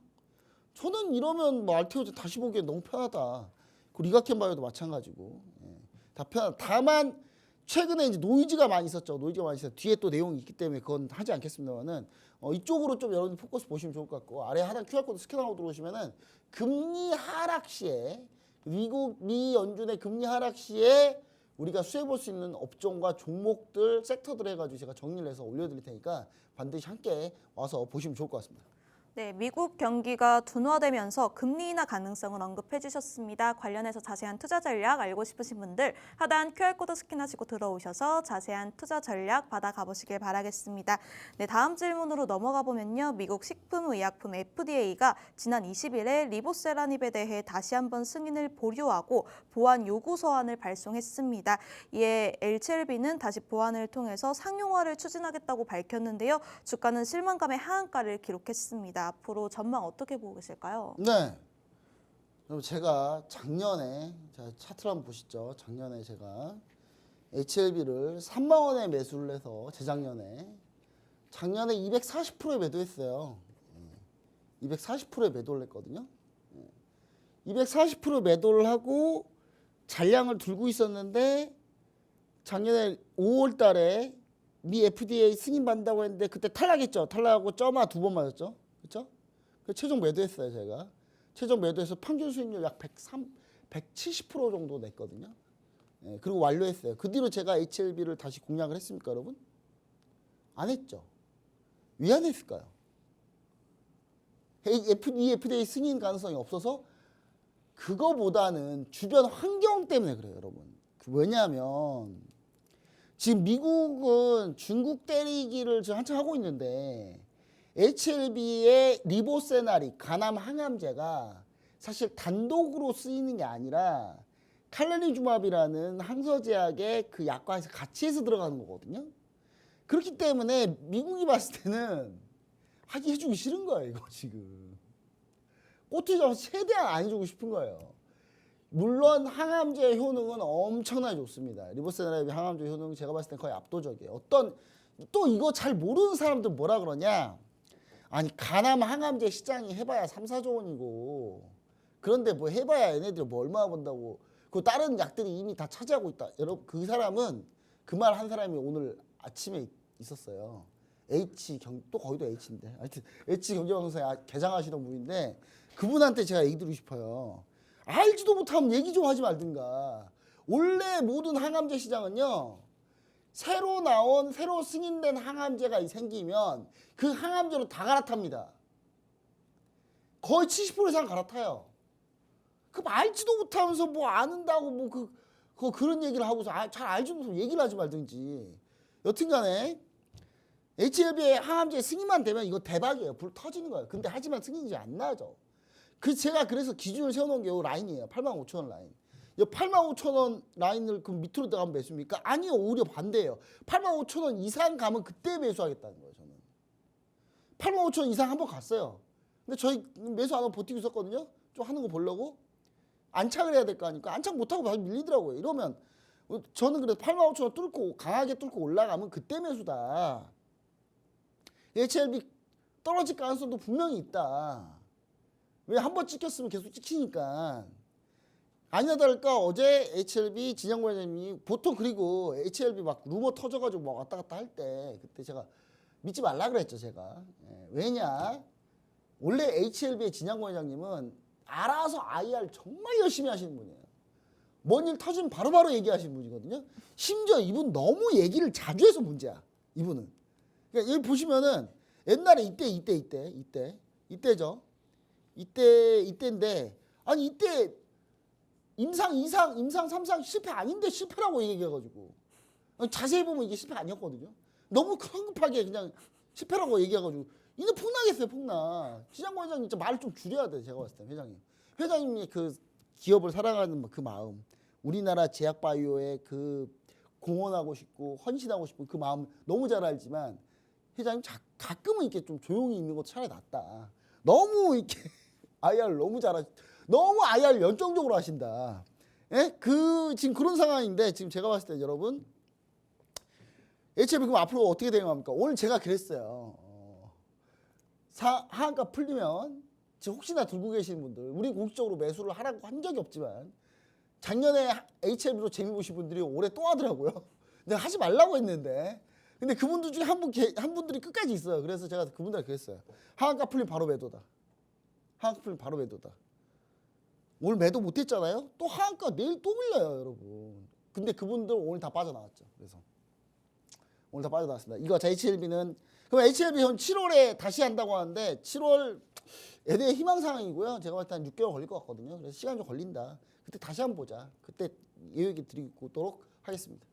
저는 이러면 뭐 알테오젠 다시 보기엔 너무 편하다. 그리고 리가켄바이오도 마찬가지고. 예. 다 편하다. 다만 최근에 이제 노이즈가 많이 있었죠. 노이즈가 많이 있어서 뒤에 또 내용이 있기 때문에 그건 하지 않겠습니다만은 이쪽으로 좀 여러분 포커스 보시면 좋을 것 같고, 아래 하단 QR코드 스캔하고 들어오시면은 금리 하락 시에 미 연준의 금리 하락 시에 우리가 수혜 볼 수 있는 업종과 종목들, 섹터들 해가지고 제가 정리를 해서 올려드릴 테니까 반드시 함께 와서 보시면 좋을 것 같습니다. 네, 미국 경기가 둔화되면서 금리 인하 가능성을 언급해 주셨습니다. 관련해서 자세한 투자 전략 알고 싶으신 분들 하단 QR코드 스캔하시고 들어오셔서 자세한 투자 전략 받아가 보시길 바라겠습니다. 네, 다음 질문으로 넘어가 보면요. 미국 식품의약품 FDA가 지난 20일에 리보세라닙에 대해 다시 한번 승인을 보류하고 보완 요구 서한을 발송했습니다. 이에 HLB는 다시 보완을 통해서 상용화를 추진하겠다고 밝혔는데요. 주가는 실망감의 하한가를 기록했습니다. 앞으로 전망 어떻게 보고 계실까요? 네. 그럼 제가 작년에, 자, 차트를 한번 보시죠. 작년에 제가 HLB를 3만 원에 매수를 해서 작년에 240%에 매도했어요. 240%에 매도를 했거든요. 240% 매도를 하고 잔량을 들고 있었는데 작년에 5월 달에 미 FDA 승인받는다고 했는데 그때 탈락했죠. 탈락하고 점아 2번 맞았죠. 그렇죠? 그래서 최종 매도했어요, 제가. 최종 매도해서 평균 수익률 약 170% 정도 냈거든요. 예, 그리고 완료했어요. 그 뒤로 제가 HLB를 다시 공략을 했습니까, 여러분? 안 했죠. 왜 안 했을까요? FDA 승인 가능성이 없어서 그거보다는 주변 환경 때문에 그래요, 여러분. 왜냐하면 지금 미국은 중국 때리기를 지금 한참 하고 있는데 HLB의 리보세나릭 간암 항암제가 사실 단독으로 쓰이는 게 아니라 칼레리주맙이라는 항서제약의 그 약과에서 같이 해서 들어가는 거거든요. 그렇기 때문에 미국이 봤을 때는 하기 해주기 싫은 거예요, 이거 지금. 꼬투리 잡아서 최대한 안 해주고 싶은 거예요. 물론 항암제 효능은 엄청나게 좋습니다. 리보세나릭 항암제 효능은 제가 봤을 때 거의 압도적이에요. 또 이거 잘 모르는 사람들 뭐라 그러냐? 아니 간암 항암제 시장이 해봐야 3, 4조 원이고 그런데 뭐 해봐야 얘네들이 뭐 얼마 번다고 그 다른 약들이 이미 다 차지하고 있다. 여러분 그 사람은 그 말 한 사람이 오늘 아침에 있었어요. 또 거기도 H인데 하여튼 H경제방송에 개장하시던 분인데 그분한테 제가 얘기 드리고 싶어요. 알지도 못하면 얘기 좀 하지 말든가. 원래 모든 항암제 시장은요. 새로 승인된 항암제가 생기면 그 항암제로 다 갈아탑니다. 거의 70% 이상 갈아타요. 그 알지도 못하면서 뭐 아는다고 뭐 그런 얘기를 하고서 잘 알지도 못하면 얘기를 하지 말든지. 여튼간에 HLB의 항암제 승인만 되면 이거 대박이에요. 불 터지는 거예요. 근데 하지만 승인이 안 나죠. 제가 그래서 기준을 세워놓은 게 이 라인이에요. 85,000원 라인. 이 85,000원 라인을 그 밑으로 들어가면 매수입니까? 아니요. 오히려 반대예요. 85,000원 이상 가면 그때 매수하겠다는 거예요. 저는. 85,000원 이상 한번 갔어요. 근데 저희 매수 안 하고 버티고 있었거든요. 좀 하는 거 보려고. 안착을 해야 될 거 아니까 안착 못하고 다시 밀리더라고요. 이러면 저는 그래서 85,000원 강하게 뚫고 올라가면 그때 매수다. HLB 떨어질 가능성도 분명히 있다. 왜 한 번 찍혔으면 계속 찍히니까. 아니나 다를까 어제 HLB 진양구 회장님이 보통 그리고 HLB 막 루머 터져가지고 막 왔다 갔다 할 때 그때 제가 믿지 말라 그랬죠 제가. 왜냐 원래 HLB의 진양구 회장님은 알아서 IR 정말 열심히 하시는 분이에요. 뭔 일 터지면 바로바로 얘기하시는 분이거든요. 심지어 이분 너무 얘기를 자주 해서 문제야 이분은. 그러니까 여기 보시면은 옛날에 이때죠. 이때인데 아니 이때 임상 2상, 임상 3상 실패 아닌데 실패라고 얘기해가지고 자세히 보면 이게 실패 아니었거든요. 너무 성급하게 그냥 실패라고 얘기해가지고 이거 폭락했어요, 폭락. 시장관 회장님 진짜 말을 좀 줄여야 돼, 제가 봤을 때 회장님. 회장님이 그 기업을 사랑하는 그 마음, 우리나라 제약바이오에 그 공헌하고 싶고 헌신하고 싶고 그 마음 너무 잘 알지만 회장님 가끔은 이렇게 좀 조용히 있는 것도 차라리 낫다. 너무 이렇게 IR 너무 IR 열정적으로 하신다. 예? 지금 그런 상황인데 지금 제가 봤을 때 여러분 HLB 그럼 앞으로 어떻게 대응합니까? 오늘 제가 그랬어요. 하한가 풀리면 지금 혹시나 들고 계시는 분들 우리 공식적으로 매수를 하라고 한 적이 없지만 작년에 HLB로 재미 보신 분들이 올해 또 하더라고요. 내가 하지 말라고 했는데 근데 그분들 중에 한 분들이 끝까지 있어요. 그래서 제가 그분들한테 그랬어요. 하한가 풀리면 바로 매도다. 하한가 풀리면 바로 매도다. 오늘 매도 못했잖아요. 또 하한가 내일 또 밀려요, 여러분. 근데 그분들 오늘 다 빠져나왔죠. 그래서 오늘 다 빠져나왔습니다. 이거 HLB는 그럼 HLB 현 7월에 다시 한다고 하는데 7월 애대의 희망사항이고요. 제가 봤을 때 한 6개월 걸릴 것 같거든요. 그래서 시간 좀 걸린다. 그때 다시 한번 보자. 그때 얘기 드리도록 하겠습니다.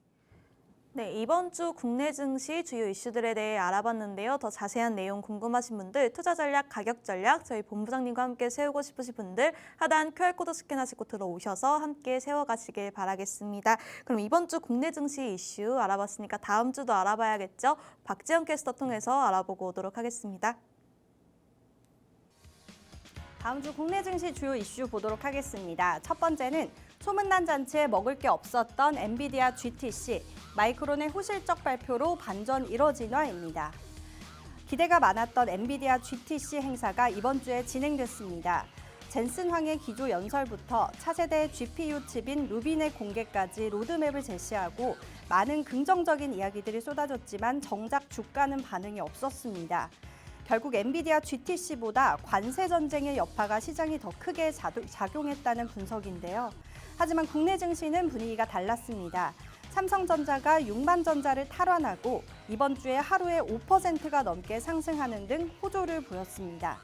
네, 이번 주 국내 증시 주요 이슈들에 대해 알아봤는데요. 더 자세한 내용 궁금하신 분들, 투자 전략, 가격 전략, 저희 본부장님과 함께 세우고 싶으신 분들 하단 QR코드 스캔하시고 들어오셔서 함께 세워가시길 바라겠습니다. 그럼 이번 주 국내 증시 이슈 알아봤으니까 다음 주도 알아봐야겠죠? 박지영 캐스터 통해서 알아보고 오도록 하겠습니다. 다음 주 국내 증시 주요 이슈 보도록 하겠습니다. 첫 번째는 소문난 잔치에 먹을 게 없었던 엔비디아 GTC, 마이크론의 호실적 발표로 반전 1호 진화입니다. 기대가 많았던 엔비디아 GTC 행사가 이번 주에 진행됐습니다. 젠슨 황의 기조 연설부터 차세대 GPU 칩인 루빈의 공개까지 로드맵을 제시하고 많은 긍정적인 이야기들이 쏟아졌지만 정작 주가는 반응이 없었습니다. 결국 엔비디아 GTC보다 관세 전쟁의 여파가 시장이 더 크게 작용했다는 분석인데요. 하지만 국내 증시는 분위기가 달랐습니다. 삼성전자가 6만 전자를 탈환하고 이번 주에 하루에 5%가 넘게 상승하는 등 호조를 보였습니다.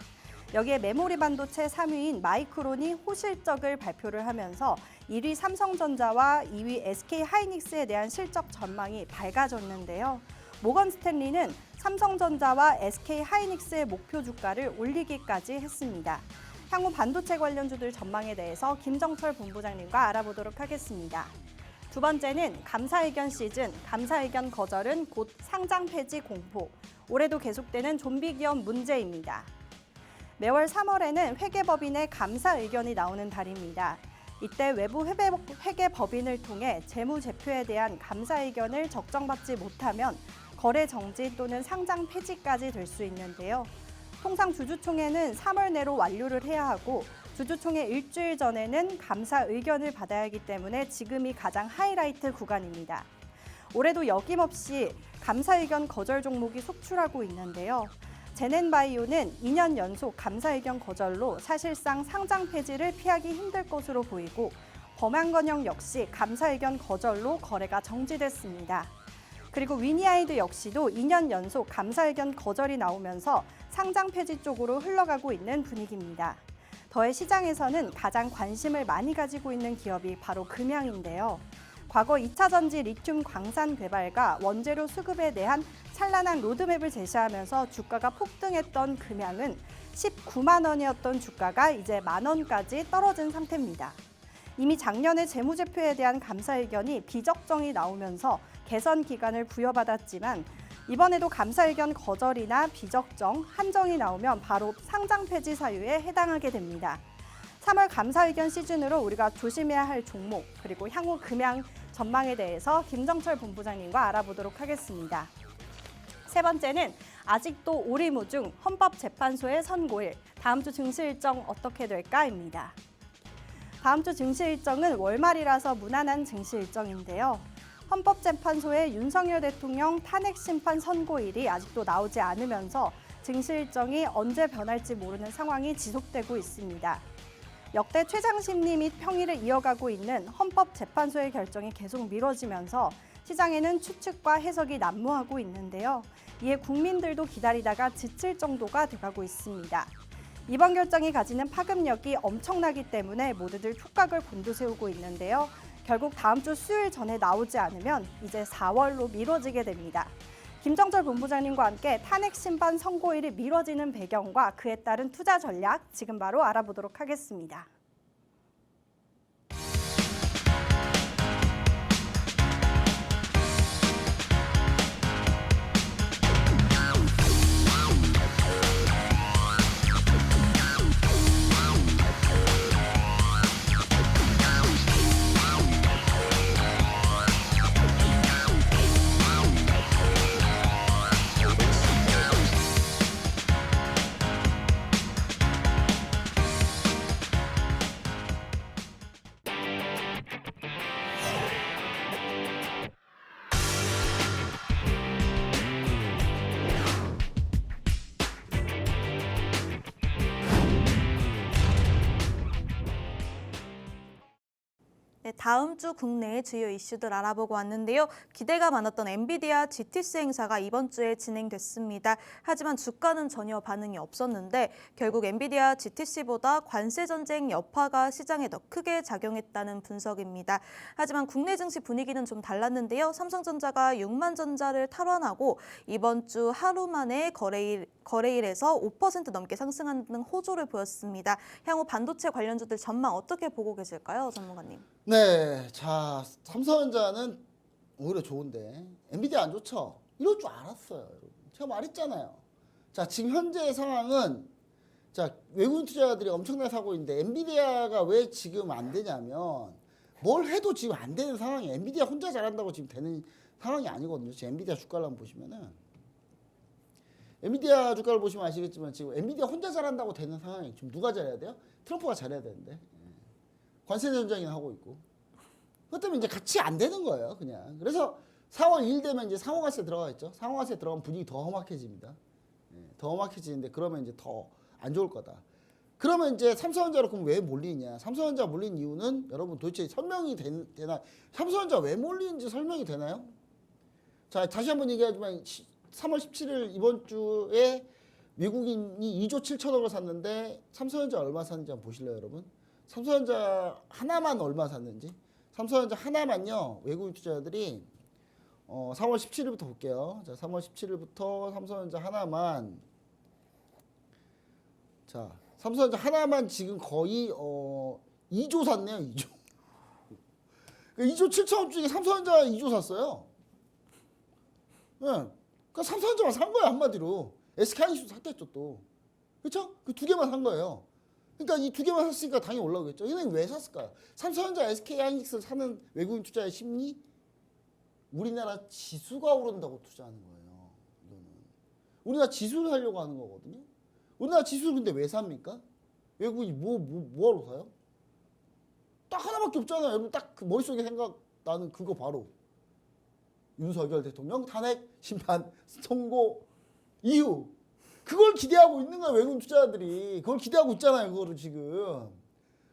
여기에 메모리 반도체 3위인 마이크론이 호실적을 발표를 하면서 1위 삼성전자와 2위 SK하이닉스에 대한 실적 전망이 밝아졌는데요. 모건 스탠리는 삼성전자와 SK하이닉스의 목표 주가를 올리기까지 했습니다. 향후 반도체 관련주들 전망에 대해서 김정철 본부장님과 알아보도록 하겠습니다. 두 번째는 감사의견 시즌, 감사의견 거절은 곧 상장 폐지 공포. 올해도 계속되는 좀비 기업 문제입니다. 매월 3월에는 회계법인의 감사 의견이 나오는 달입니다. 이때 외부 회계법인을 통해 재무제표에 대한 감사 의견을 적정받지 못하면 거래 정지 또는 상장 폐지까지 될 수 있는데요. 통상 주주총회는 3월 내로 완료를 해야 하고 주주총회 일주일 전에는 감사 의견을 받아야 하기 때문에 지금이 가장 하이라이트 구간입니다. 올해도 여김없이 감사 의견 거절 종목이 속출하고 있는데요. 제넨바이오는 2년 연속 감사 의견 거절로 사실상 상장 폐지를 피하기 힘들 것으로 보이고 범한건영 역시 감사 의견 거절로 거래가 정지됐습니다. 그리고 위니아이드 역시도 2년 연속 감사 의견 거절이 나오면서 상장 폐지 쪽으로 흘러가고 있는 분위기입니다. 더해 시장에서는 가장 관심을 많이 가지고 있는 기업이 바로 금양인데요. 과거 2차 전지 리튬 광산 개발과 원재료 수급에 대한 찬란한 로드맵을 제시하면서 주가가 폭등했던 금양은 19만 원이었던 주가가 이제 만 원까지 떨어진 상태입니다. 이미 작년에 재무제표에 대한 감사 의견이 비적정이 나오면서 개선 기간을 부여받았지만 이번에도 감사 의견 거절이나 비적정, 한정이 나오면 바로 상장 폐지 사유에 해당하게 됩니다. 3월 감사 의견 시즌으로 우리가 조심해야 할 종목 그리고 향후 금양 전망에 대해서 김정철 본부장님과 알아보도록 하겠습니다. 세 번째는 아직도 오리무중 헌법재판소의 선고일, 다음 주 증시 일정 어떻게 될까입니다. 다음 주 증시 일정은 월말이라서 무난한 증시 일정인데요. 헌법재판소의 윤석열 대통령 탄핵심판 선고일이 아직도 나오지 않으면서 증시 일정이 언제 변할지 모르는 상황이 지속되고 있습니다. 역대 최장심리 및 평일을 이어가고 있는 헌법재판소의 결정이 계속 미뤄지면서 시장에는 추측과 해석이 난무하고 있는데요. 이에 국민들도 기다리다가 지칠 정도가 돼가고 있습니다. 이번 결정이 가지는 파급력이 엄청나기 때문에 모두들 촉각을 곤두세우고 있는데요. 결국 다음 주 수요일 전에 나오지 않으면 이제 4월로 미뤄지게 됩니다. 김정철 본부장님과 함께 탄핵 심판 선고일이 미뤄지는 배경과 그에 따른 투자 전략 지금 바로 알아보도록 하겠습니다. 네, 다음 주 국내의 주요 이슈들 알아보고 왔는데요. 기대가 많았던 엔비디아 GTC 행사가 이번 주에 진행됐습니다. 하지만 주가는 전혀 반응이 없었는데 결국 엔비디아 GTC보다 관세 전쟁 여파가 시장에 더 크게 작용했다는 분석입니다. 하지만 국내 증시 분위기는 좀 달랐는데요. 삼성전자가 6만 전자를 탈환하고 이번 주 하루 만에 거래일에서 5% 넘게 상승하는 등 호조를 보였습니다. 향후 반도체 관련주들 전망 어떻게 보고 계실까요, 전문가님? 네, 자 삼성전자는 오히려 좋은데 엔비디아 안 좋죠? 이럴 줄 알았어요, 여러분. 제가 말했잖아요. 자 지금 현재 상황은 자 외국인 투자자들이 엄청나게 사고 있는데 엔비디아가 왜 지금 안 되냐면 뭘 해도 지금 안 되는 상황이에요. 엔비디아 혼자 잘한다고 지금 되는 상황이 아니거든요. 지금 엔비디아 주가를 한번 보시면은 엔비디아 주가를 보시면 아시겠지만 지금 엔비디아 혼자 잘한다고 되는 상황이 지금 누가 잘해야 돼요? 트럼프가 잘해야 되는데. 관세 전쟁이나 하고 있고. 그것 때문에 이제 같이 안 되는 거예요, 그냥. 그래서 4월 1일 되면 이제 상호가세 들어가겠죠. 상호가세 들어가면 분위기 더 험악해집니다. 더 험악해지는데 그러면 이제 더 안 좋을 거다. 그러면 이제 삼성전자로 그럼 왜 몰리냐? 삼성전자 몰린 이유는 여러분 도대체 설명이 되나? 삼성전자 왜 몰리는지 설명이 되나요? 자, 다시 한번 얘기하지만 3월 17일 이번 주에 외국인이 2조 7천억을 샀는데 삼성전자 얼마 샀는지 한번 보실래요, 여러분? 삼성전자 하나만 얼마 샀는지. 삼성전자 하나만요. 외국인 투자자들이 3월 17일부터 볼게요. 자, 3월 17일부터 삼성전자 하나만 자, 삼성전자 하나만 지금 거의 2조 샀네요. 2조. 2조 7천억 중에 삼성전자 2조 샀어요. 네. 그러니까 삼성전자만 산 거예요, 한마디로. SK하이닉스도 샀겠죠, 또. 그렇죠? 그 두 개만 산 거예요. 그러니까 이 두 개만 샀으니까 당연히 올라오겠죠. 얘는 왜 샀을까요? 삼성전자, SK하이닉스를 사는 외국인 투자의 심리? 우리나라 지수가 오른다고 투자하는 거예요. 이거는. 우리나라 지수를 사려고 하는 거거든요. 우리나라 지수를 근데 왜 삽니까? 외국인이 뭐하러 사요? 딱 하나밖에 없잖아요. 여러분 딱 그 머릿속에 생각나는 그거 바로. 윤석열 대통령 탄핵 심판 선고 이후. 그걸 기대하고 있는 거야, 외국인 투자자들이. 그걸 기대하고 있잖아요, 그거를 지금.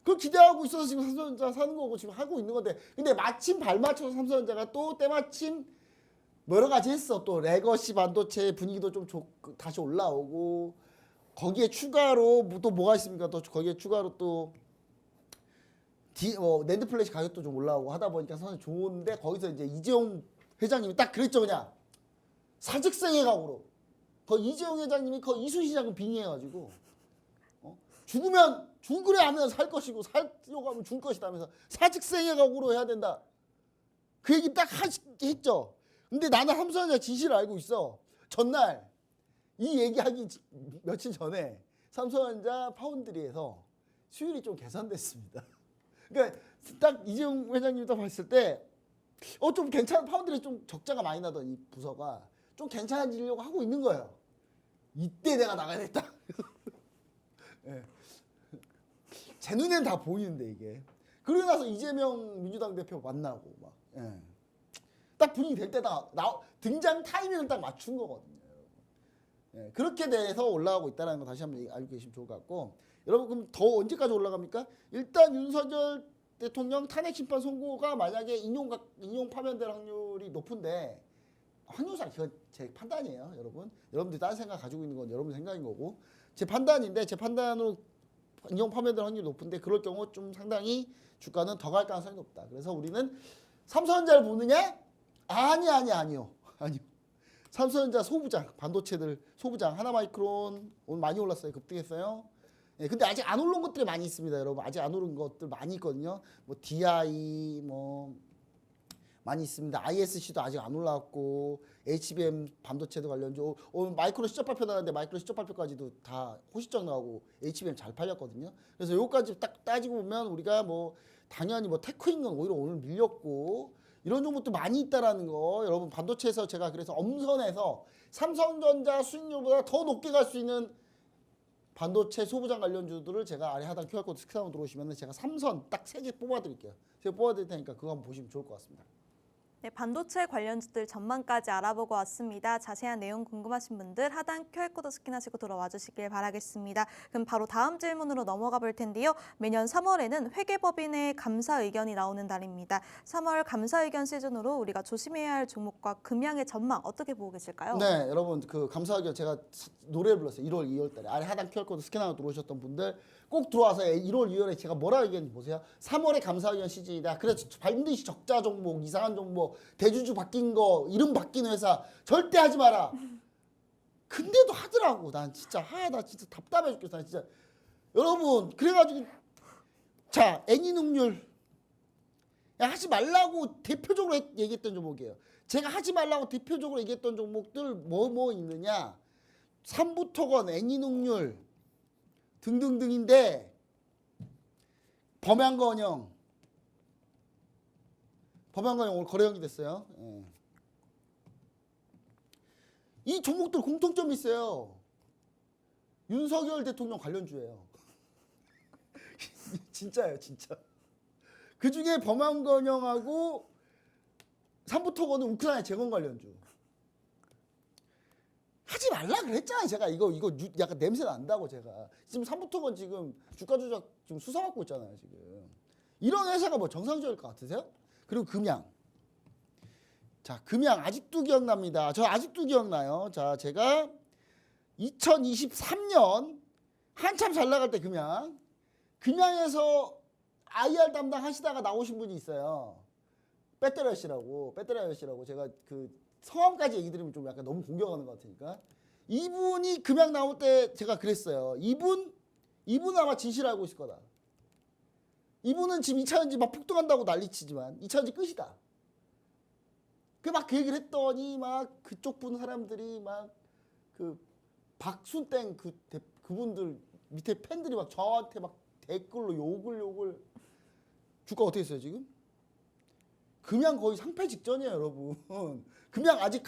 그걸 기대하고 있어서 지금 삼성전자 사는 거고 지금 하고 있는 건데. 근데 마침 발맞춰서 삼성전자가 또 때마침 여러 가지 했어. 또 레거시 반도체 분위기도 좀 다시 올라오고. 거기에 추가로 또 뭐가 있습니까? 또 거기에 추가로 또 낸드 플래시 가격도 좀 올라오고 하다 보니까 사실 좋은데 거기서 이제 이재용 회장님이 딱 그랬죠, 그냥. 사직생의 각오로. 이재용 회장님이 이순신장군 빙의해가지고 죽으래 하면 살 것이고 살려고 하면 죽을 것이다면서 사직생의 각오로 해야 된다. 그 얘기 딱 했죠. 근데 나는 삼성전자 진실을 알고 있어. 전날 이 얘기하기 며칠 전에 삼성전자 파운드리에서 수율이 좀 개선됐습니다. 그러니까 딱 이재용 회장님 딱 봤을 때 좀 괜찮은 파운드리 좀 적자가 많이 나던 이 부서가 좀 괜찮아지려고 하고 있는 거예요. 이때 내가 나가야 됐다. 네. 제 눈엔 다 보이는데 이게. 그러고 나서 이재명 민주당 대표 만나고 막. 예. 딱 분위기 될 때다 등장 타이밍을 딱 맞춘 거거든요. 예. 그렇게 돼서 올라가고 있다는 거 다시 한번 알고 계시면 좋을 것 같고. 여러분 그럼 더 언제까지 올라갑니까? 일단 윤석열 대통령 탄핵 심판 선고가 만약에 인용 파면될 확률이 높은데 확률상 그건 제 판단이에요, 여러분. 여러분들이 다른 생각 가지고 있는 건 여러분 생각인 거고 제 판단인데 제 판단으로 인용 파매될 확률이 높은데 그럴 경우 좀 상당히 주가는 더 갈 가능성이 높다. 그래서 우리는 삼성전자를 보느냐? 아니요. 삼성전자 소부장, 반도체들 소부장 하나마이크론 오늘 많이 올랐어요. 급등했어요. 예, 근데 아직 안 오른 것들이 많이 있습니다, 여러분. 아직 안 오른 것들 많이 있거든요. 뭐 DI 뭐 많이 있습니다. ISC도 아직 안 올라왔고 HBM 반도체도 관련주 오늘 마이크로 시적 발표 나왔는데 마이크로 시적 발표까지도 다 호시적 나오고 HBM 잘 팔렸거든요. 그래서 요거까지 딱 따지고 보면 우리가 뭐 당연히 뭐 테크인건 오히려 오늘 밀렸고 이런 종목도 많이 있다라는 거 여러분 반도체에서 제가 그래서 엄선해서 삼성전자 수익률보다 더 높게 갈 수 있는 반도체 소부장 관련주들을 제가 아래 하단 QR코드 스캔하고 들어오시면 제가 3선 딱 3개 뽑아드릴게요. 제가 뽑아드릴 테니까 그거 한번 보시면 좋을 것 같습니다. 네, 반도체 관련주들 전망까지 알아보고 왔습니다. 자세한 내용 궁금하신 분들 하단 QR코드 스캔하시고 들어와 주시길 바라겠습니다. 그럼 바로 다음 질문으로 넘어가 볼 텐데요. 매년 3월에는 회계법인의 감사 의견이 나오는 달입니다. 3월 감사 의견 시즌으로 우리가 조심해야 할 종목과 금양의 전망 어떻게 보고 계실까요? 네, 여러분 그 감사 의견 제가 노래를 불렀어요. 1월, 2월 달에 아래 하단 QR코드 스캔하고 들어오셨던 분들 꼭 들어와서 1월, 2월에 제가 뭐라 얘기했는지 보세요. 3월에 감사 의견 시즌이다. 그래서 반드시 적자 종목, 이상한 종목, 대주주 바뀐 거, 이름 바뀐 회사 절대 하지 마라. 근데도 하더라고. 난 진짜 나 진짜 답답해 죽겠어. 난 진짜 여러분 그래가지고 자 애니능률 하지 말라고 대표적으로 얘기했던 종목이에요. 제가 하지 말라고 대표적으로 얘기했던 종목들 뭐 있느냐? 삼부토건, 애니능률 등등등인데 범양건영 오늘 거래 연기됐어요. 예. 이 종목들 공통점이 있어요. 윤석열 대통령 관련주예요. 진짜예요, 진짜. 그 중에 범양건영하고 삼부토건은 우크라이나 재건 관련주. 하지 말라 그랬잖아요. 제가 이거 약간 냄새 난다고 제가. 지금 삼부토건 지금 주가 조작 지금 수사받고 있잖아요, 지금. 이런 회사가 뭐 정상적일 것 같으세요? 그리고 금양. 자, 금양 아직도 기억납니다. 저 아직도 기억나요. 자, 제가 2023년 한참 잘 나갈 때 금양에서 IR 담당 하시다가 나오신 분이 있어요. 빼때려 씨라고 제가 그 성함까지 얘기 드리면 좀 약간 너무 공격하는 것 같으니까 이분이 금양 나올 때 제가 그랬어요. 이분은 아마 진실 알고 있을 거다. 이분은 지금 2차전지 막 폭등한다고 난리치지만 2차전지 끝이다. 그 얘기를 했더니 막 그쪽 분 사람들이 막 그 박순땡 그분들 밑에 팬들이 막 저한테 막 댓글로 욕을 주가 어떻게 했어요 지금? 금양 거의 상패 직전이에요, 여러분. 금양 아직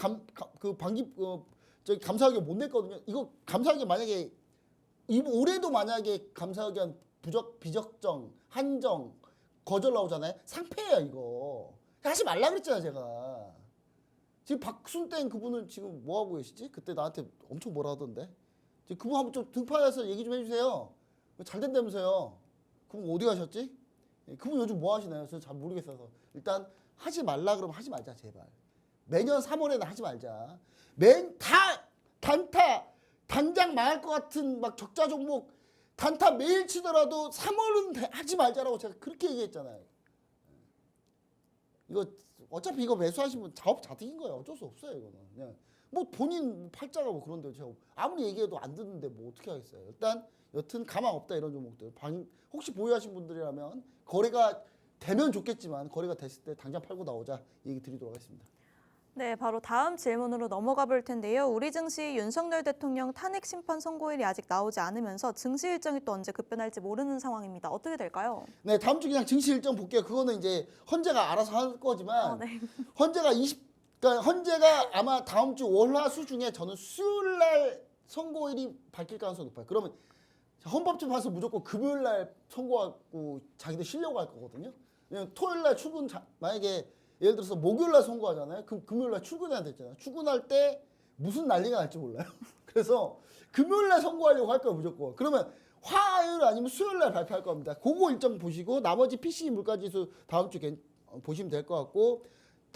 저기 감사 의견 못 냈거든요. 이거 감사 의견 만약에 올해도 만약에 감사 의견 비적정, 한정, 거절 나오잖아요. 상패예요, 이거. 하지 말라 그랬잖아요, 제가. 지금 박순땡 그분은 지금 뭐 하고 계시지? 그때 나한테 엄청 뭐라 하던데. 지금 그분 한번 좀 등판해서 얘기 좀 해주세요. 잘 된다면서요. 그분 어디 가셨지? 그분 요즘 뭐 하시나요? 저는 잘 모르겠어서. 일단 하지 말라 그러면 하지 말자, 제발. 매년 3월에는 하지 말자. 단타 당장 망할 것 같은 막 적자 종목 단타 매일 치더라도 3월은 하지 말자라고 제가 그렇게 얘기했잖아요. 이거 어차피 이거 매수하신 분 자업자득인 거예요. 어쩔 수 없어요, 이거는. 그냥 뭐 본인 팔자가 뭐 그런데 제가 아무리 얘기해도 안 듣는데 뭐 어떻게 하겠어요. 일단 여튼 가망 없다 이런 종목들. 혹시 보유하신 분들이라면 거래가 되면 좋겠지만 거래가 됐을 때 당장 팔고 나오자 얘기 드리도록 하겠습니다. 네, 바로 다음 질문으로 넘어가 볼 텐데요. 우리 증시 윤석열 대통령 탄핵 심판 선고일이 아직 나오지 않으면서 증시 일정이 또 언제 급변할지 모르는 상황입니다. 어떻게 될까요? 네, 다음 주 그냥 증시 일정 볼게요. 그거는 이제 헌재가 알아서 할 거지만 네. 그러니까 헌재가 아마 다음 주 월화수 중에 저는 수요일 날 선고일이 밝힐 가능성이 높아요. 그러면 헌법재판소 무조건 금요일 날 선고하고 자기들 쉬려고 할 거거든요. 왜냐면 토요일 날 출근 만약에 예를 들어서 목요일 날 선고하잖아요. 그럼 금요일 날 출근해야 되잖아요. 출근할 때 무슨 난리가 날지 몰라요. 그래서 금요일 날 선고하려고 할 거예요, 무조건. 그러면 화요일 아니면 수요일 날 발표할 겁니다. 그거 일정 보시고 나머지 PCE 물가지수 다음 주 보시면 될 것 같고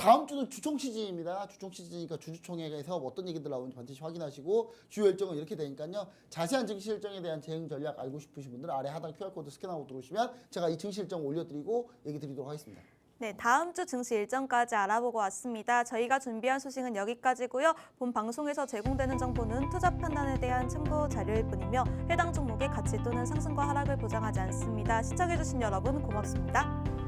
다음 주는 주총 시즌입니다. 주총 시즌이니까 주주총회에서 어떤 얘기들 나오는지 반드시 확인하시고 주요 일정은 이렇게 되니까요. 자세한 증시 일정에 대한 대응 전략 알고 싶으신 분들은 아래 하단 QR코드 스캔하고 들어오시면 제가 이 증시 일정 올려드리고 얘기 드리도록 하겠습니다. 네, 다음 주 증시 일정까지 알아보고 왔습니다. 저희가 준비한 소식은 여기까지고요. 본 방송에서 제공되는 정보는 투자 판단에 대한 참고 자료일 뿐이며 해당 종목의 가치 또는 상승과 하락을 보장하지 않습니다. 시청해주신 여러분 고맙습니다.